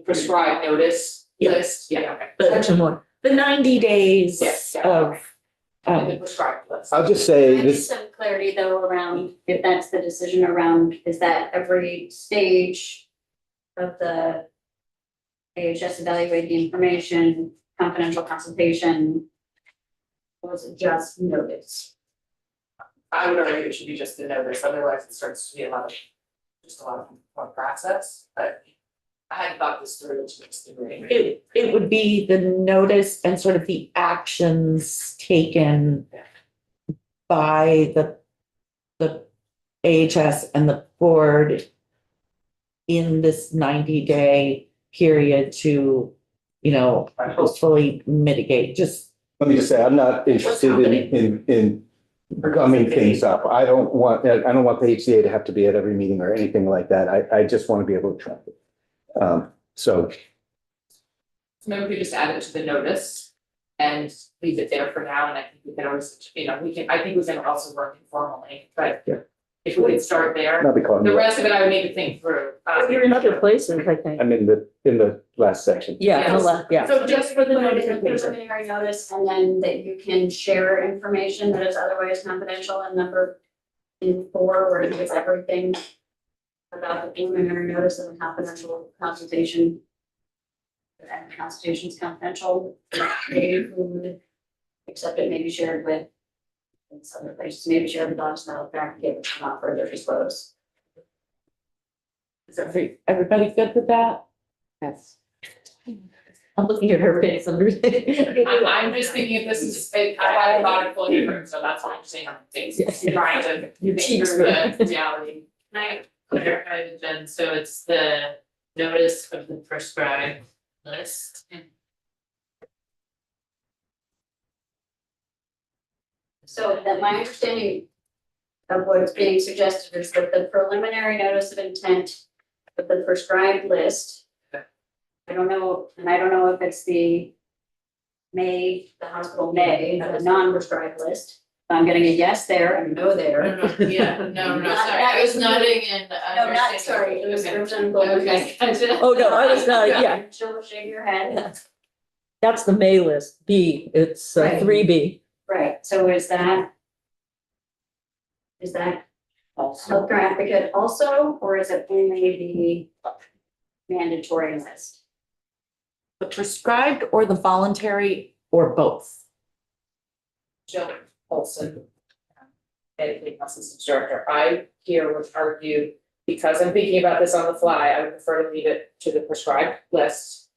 prescribed notice list? Yeah, okay. Section 1, the 90 days Yes, yeah. of. In the prescribed list. I'll just say Just this, some clarity though around, if that's the decision around, is that every stage of the AHS evaluate the information, confidential consultation, or was it just notice? I would argue it should be just a notice, otherwise it starts to be a lot of more process, but I hadn't thought this through to this degree. It would be the notice and sort of the actions taken by the AHS and the board in this 90-day period to, hopefully mitigate. let me just say, I'm not interested in gumming things up. I don't want the HCA to have to be at every meeting or anything like that. I just want to be able to track it. So maybe we just add it to the notice and leave it there for now, and I think we can always, I think we can also work informally, but Yeah. if we could start there, Not be calling the you. rest of it I would need to think through. You're in other places, I think. I'm in the last section. Yeah, in the left, yeah. So just for the Put it in notification, paper. preliminary notice, and then that you can share information that is otherwise confidential, and number in 4, where it is everything about the preliminary notice and the confidential consultation. And the constitution is confidential, may include, except it may be shared with. In some other places, maybe shared with us, now back, but not further disclosed. Is everybody good with that? Yes. I'm looking at her face. I'm just thinking if this is, I had thought it fully through, so that's why I'm saying I'm trying to Your think cheeks through hurt. the reality. Can I clarify with Jen, so it's the notice of the prescribed list? So that my understanding of what's being suggested is that the preliminary notice of intent of the prescribed list. I don't know, and I don't know if it's the hospital may, the non-prescribed list. I'm getting a yes there and a no there. Yeah, no, Not- sorry, that I was is- nodding and No, not, sorry, it was Okay. Representative Goldman. Okay. Oh, no, I was not, yeah. She'll shake your head. That's the May list, B, it's Right. 3B. Right, so is that healthcare advocate also, or is it only the mandatory list? The prescribed or the voluntary or both? Jill Olson, Medicaid Assistant Director, I here would argue, because I'm thinking about this on the fly, I would prefer to leave it to the prescribed list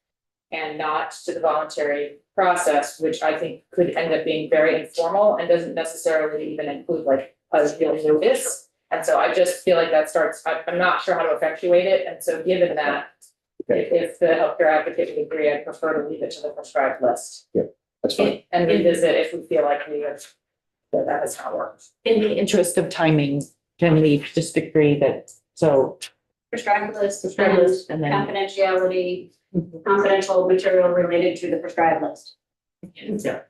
and not to the voluntary process, which I think could end up being very informal and doesn't necessarily even include like a real notice. And so I just feel like that starts, I'm not sure how to effectuate it, and so given that, if the healthcare advocate would agree, I'd prefer to leave it to the prescribed list. That's fine. And revisit if we feel like we have, that is how it works. In the interest of timing, can we just agree that, so, Prescribed list, Prescribed list, and then- confidentiality, confidential material related to the prescribed list. yeah.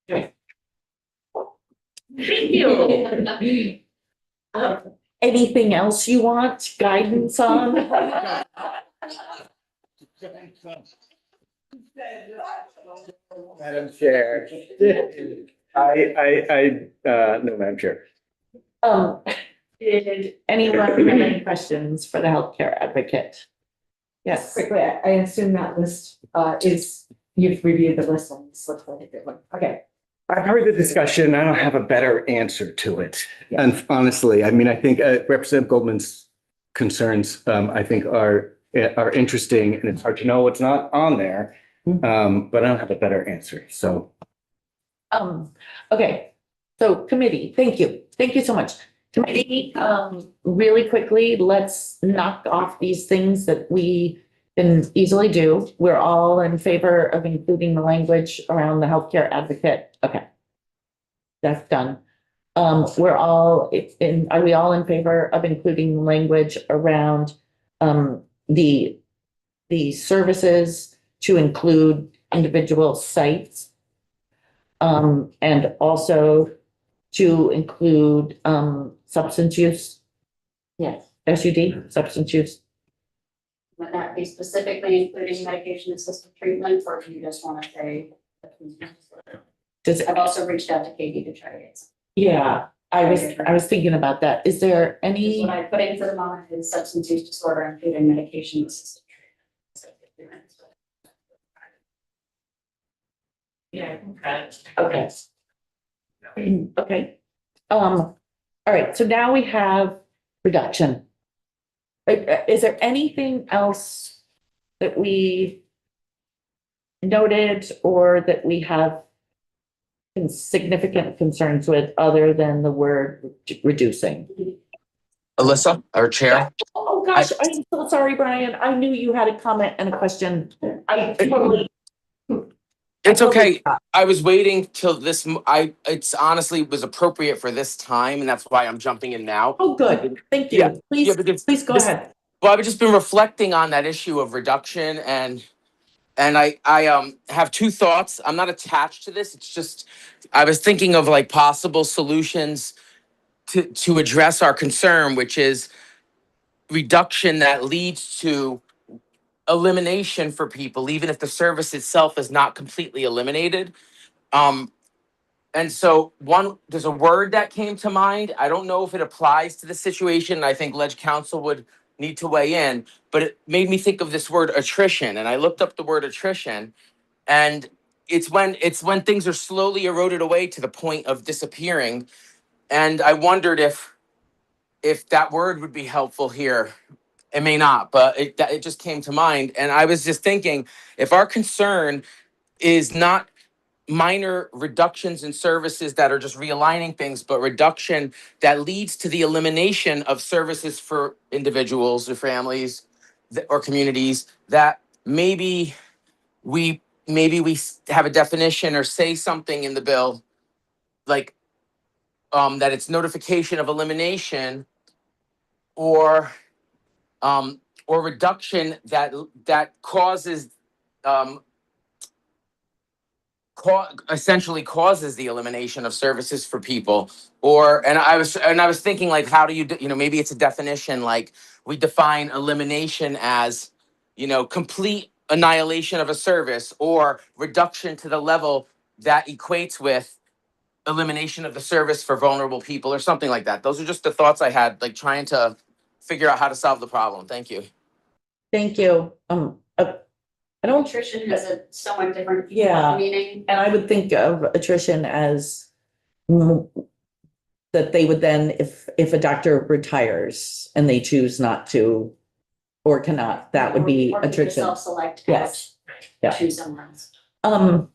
Thank you. Anything else you want guidance on? Madam Chair. No, Madam Chair. Did anyone have any questions for the healthcare advocate? Yes. Quickly, I assume that list you've reviewed the list and this looks like a good one. Okay. I've heard the discussion. I don't have a better answer to it. And honestly, I mean, I think Representative Goldman's concerns, I think are interesting, and it's hard to know what's not on there. But I don't have a better answer. So Okay, so committee, thank you. Thank you so much. Committee, really quickly, let's knock off these things that we can easily do. We're all in favor of including the language around the healthcare advocate. Okay. That's done. Are we all in favor of including language around the services to include individual sites? And also to include substance use? Yes. SUD, substance use? Would that be specifically including medication assisted treatment, or do you just want to say? Does I've also reached out to Katie to try to get some. Yeah, I was thinking about that. Is there any? What I put in for the moment is substance use disorder, including medication assisted treatment. Yeah, okay. Okay. Okay. All right, so now we have reduction. Is there anything else that we noted or that we have significant concerns with other than the word reducing? Alyssa, our chair. Oh, gosh, I'm so sorry, Brian. I knew you had a comment and a question. I totally. It's okay. I was waiting till this, it's honestly was appropriate for this time, and that's why I'm jumping in now. Oh, good. Thank Yeah, you. Please, because please go this- ahead. Well, I've just been reflecting on that issue of reduction, and And I have two thoughts. I'm not attached to this. It's just, I was thinking of like possible solutions to address our concern, which is reduction that leads to elimination for people, even if the service itself is not completely eliminated. And so there's a word that came to mind. I don't know if it applies to the situation. I think Ledge Council would need to weigh in, but it made me think of this word attrition. And I looked up the word attrition, and it's when things are slowly eroded away to the point of disappearing. And I wondered if that word would be helpful here. It may not, but it just came to mind. And I was just thinking, if our concern is not minor reductions in services that are just realigning things, but reduction that leads to the elimination of services for individuals or families or communities, that maybe we have a definition or say something in the bill, like that it's notification of elimination or reduction that causes essentially causes the elimination of services for people. And I was thinking, like, how do you maybe it's a definition, like we define elimination as complete annihilation of a service or reduction to the level that equates with elimination of the service for vulnerable people or something like that. Those are just the thoughts I had, like trying to figure out how to solve the problem. Thank you. Thank you. I don't, Nutrition has a somewhat different Yeah. meaning. and I would think of attrition as that they would then, if a doctor retires and they choose not to or cannot, that would be Or people attrition. self-select. Yes. Yeah. Choose someone else.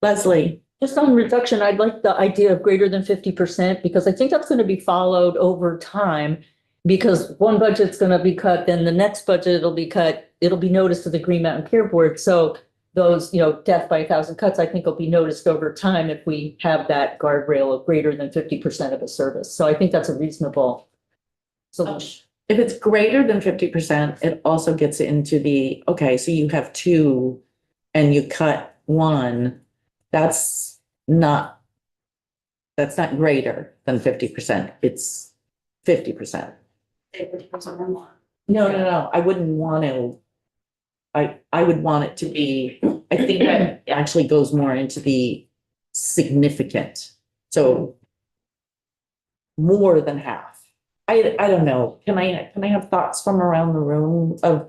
Leslie, Just on reduction, I'd like the idea of greater than 50%, because I think that's going to be followed over time. Because one budget's going to be cut, then the next budget it'll be cut, it'll be noticed to the Green Mountain Care Board. So those, death by 1,000 cuts, I think will be noticed over time if we have that guardrail of greater than 50% of a service. So I think that's a reasonable solution. if it's greater than 50%, it also gets into the, okay, so you have two and you cut one, that's not greater than 50%. It's 50%. No. I wouldn't want to. I would want it to be, I think that actually goes more into the significant. So more than half. I don't know. Can I have thoughts from around the room of,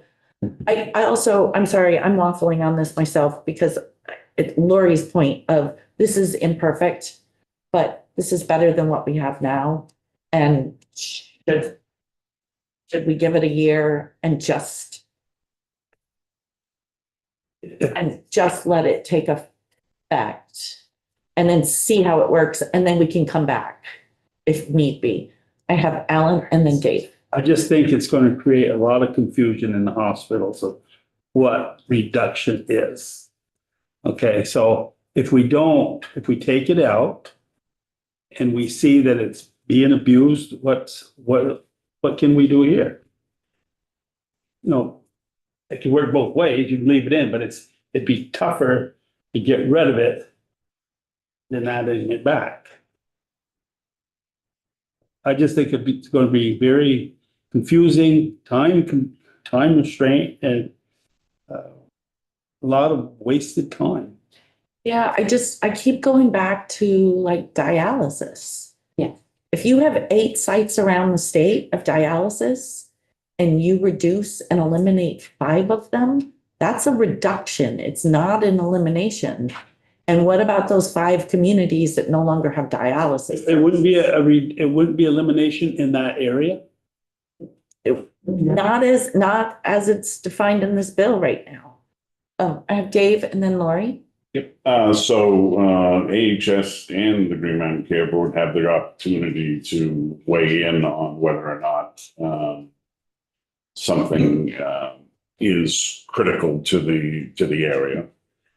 I'm sorry, I'm waffling on this myself because Lori's point of this is imperfect, but this is better than what we have now. And should we give it a year and just let it take effect and then see how it works, and then we can come back if need be. I have Alan and then Dave. I just think it's going to create a lot of confusion in the hospitals of what reduction is. Okay, so if we take it out and we see that it's being abused, what can we do here? It can work both ways. You can leave it in, but it'd be tougher to get rid of it than adding it back. I just think it's going to be very confusing, time restraint, and a lot of wasted time. Yeah, I keep going back to like dialysis. Yeah. If you have 8 sites around the state of dialysis and you reduce and eliminate 5 of them, that's a reduction. It's not an elimination. And what about those 5 communities that no longer have dialysis? It wouldn't be elimination in that area. Not as it's defined in this bill right now. I have Dave and then Lori. Yep. So AHS and the Green Mountain Care Board have their opportunity to weigh in on whether or not something is critical to the area.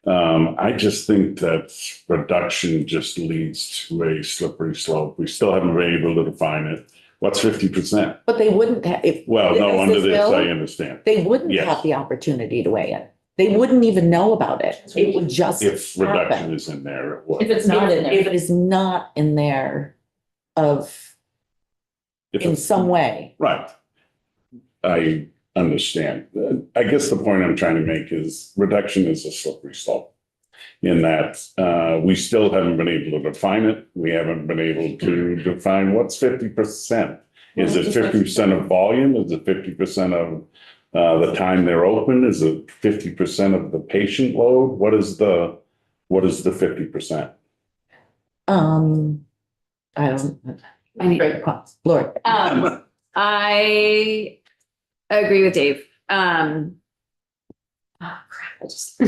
I just think that reduction just leads to a slippery slope. We still haven't been able to define it. What's 50%? But they wouldn't have, if. Well, no, under this, bill, I understand. They wouldn't Yes. have the opportunity to weigh in. they wouldn't even know about it. It would just If reduction happen. is in there, it would. If it's not in If there. it is not in there If in it's- some way. Right. I understand. I guess the point I'm trying to make is reduction is a slippery slope. In that, we still haven't been able to define it. We haven't been able to define what's 50%. Is it 50% of volume? Is it 50% of the time they're open? Is it 50% of the patient load? What is the 50%? I don't. Lord. I agree with Dave. Oh crap, I just.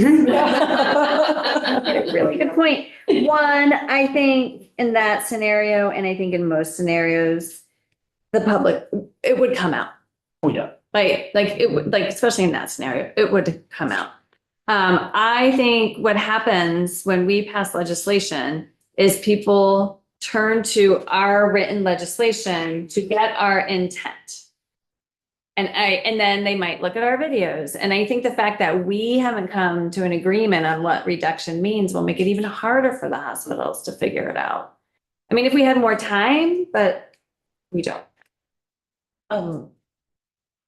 Really good point. One, I think in that scenario, and I think in most scenarios, the public, it would come out. Oh, yeah. Like it would, like, especially in that scenario, it would come out. I think what happens when we pass legislation is people turn to our written legislation to get our intent. And then they might look at our videos. And I think the fact that we haven't come to an agreement on what reduction means will make it even harder for the hospitals to figure it out. I mean, if we had more time, but we don't.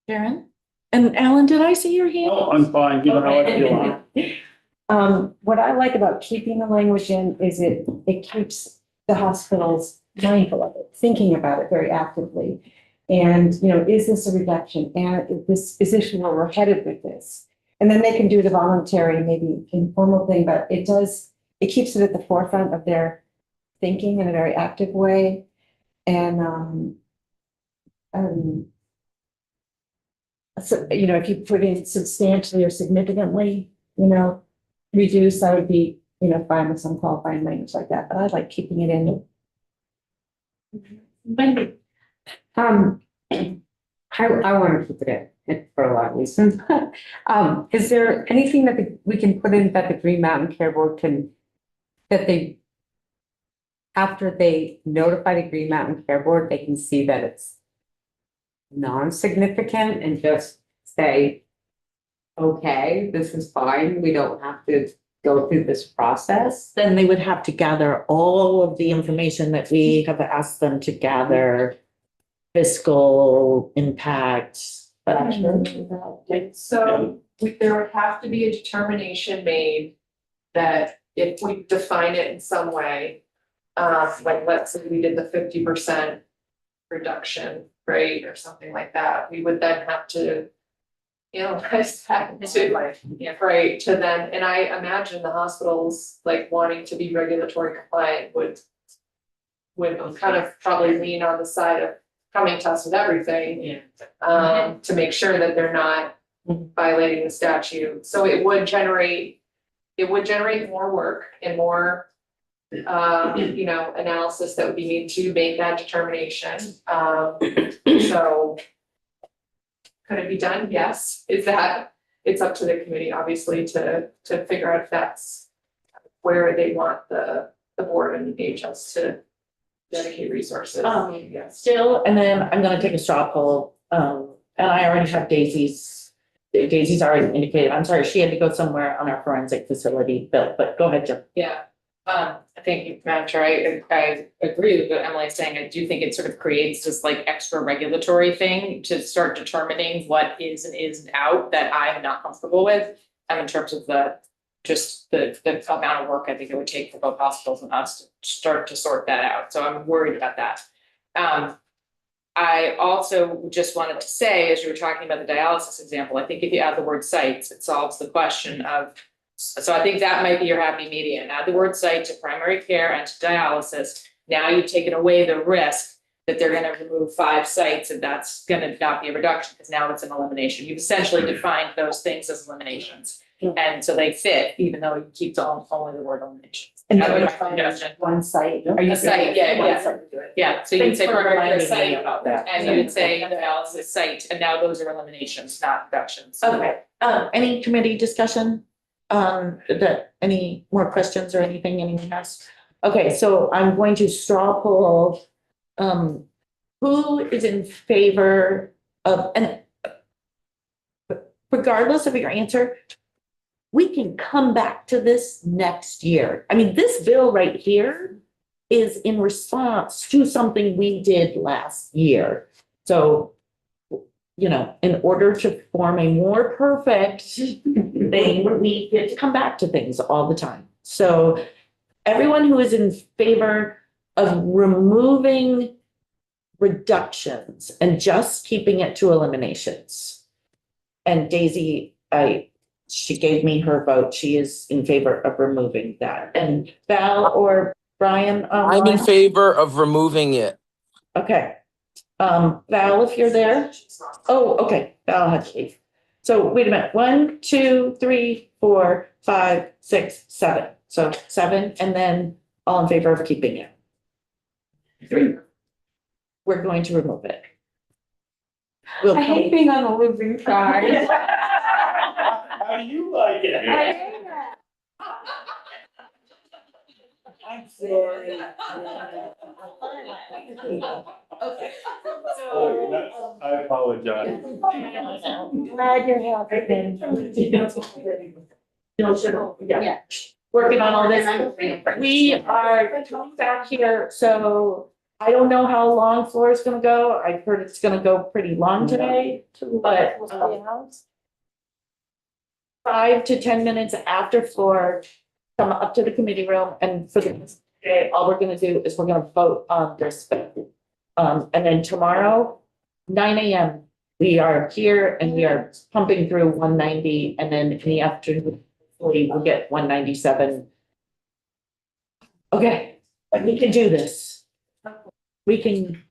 Karen? And Alan, did I see your hand? Oh, I'm fine, you know how I feel. What I like about keeping the language in is it keeps the hospitals mindful of it, thinking about it very actively. And, is this a reduction? And is this where we're headed with this? And then they can do the voluntary, maybe informal thing, but it keeps it at the forefront of their thinking in a very active way. And, so, if you put in substantially or significantly, reduce, I would be, fine with some qualifying language like that, but I like keeping it in. I want to keep it in for a lot of reasons. Is there anything that we can put in that the Green Mountain Care Board after they notify the Green Mountain Care Board, they can see that it's non-significant and just say, okay, this is fine. We don't have to go through this process. Then they would have to gather all of the information that we have asked them to gather, fiscal impact. So there would have to be a determination made that if we define it in some way, like let's say we did the 50% reduction, right, or something like that, we would then have to analyze that to right, to then, and I imagine the hospitals like wanting to be regulatory compliant would kind of probably lean on the side of coming to us with everything. To make sure that they're not violating the statute. So it would generate more work and more analysis that would be needed to make that determination. So could it be done? Yes. It's up to the committee, obviously, to figure out if that's where they want the board and HS to dedicate resources. Yes. Still, and then I'm gonna take a straw poll, and I already have Daisy's already indicated, I'm sorry, she had to go somewhere on our forensic facility bill, but go ahead, Jim. Yeah, thank you, Madam Chair. I agree with what Emily's saying. I do think it sort of creates this like extra regulatory thing to start determining what is and isn't out that I'm not comfortable with. In terms of the amount of work I think it would take for both hospitals and us to start to sort that out. So I'm worried about that. I also just wanted to say, as you were talking about the dialysis example, I think if you add the word sites, it solves the question of, so I think that might be your happy medium. Add the word site to primary care and to dialysis. Now you've taken away the risk that they're going to remove 5 sites and that's going to not be a reduction because now it's an elimination. You've essentially defined those things as eliminations. And so they fit, even though you keep only the word elimination. And That would then be my suggestion. one site. A site, yeah. Yeah, So you'd say Thanks for primary care reminding me site, about that. and you would say dialysis site, and now those are eliminations, not reductions. Okay, any committee discussion? Any more questions or anything anyone has? Okay, so I'm going to straw poll, who is in favor of, and regardless of your answer, we can come back to this next year. I mean, this bill right here is in response to something we did last year. So, you know, in order to form a more perfect thing, we get to come back to things all the time. So everyone who is in favor of removing reductions and just keeping it to eliminations. And Daisy, she gave me her vote. She is in favor of removing that. And Val or Brian? I'm in favor of removing it. Okay. Val, if you're there. Oh, okay. Val had to leave. So wait a minute. 1, 2, 3, 4, 5, 6, 7. So 7, and then all in favor of keeping it. 3. We're going to remove it. We'll I hate being on the losing side. How do you like it? I hate it. I'm sorry. Okay. So. I apologize. Glad you're happy. Yeah. Working on all this. We are back here, so I don't know how long floor is gonna go. I've heard it's gonna go pretty long today, but 5 to 10 minutes after floor, come up to the committee room, and for the day, all we're gonna do is we're gonna vote on this. And then tomorrow, 9 AM, we are here and we are pumping through 190, and then in the afternoon, we will get 197. Okay, we can do this. We can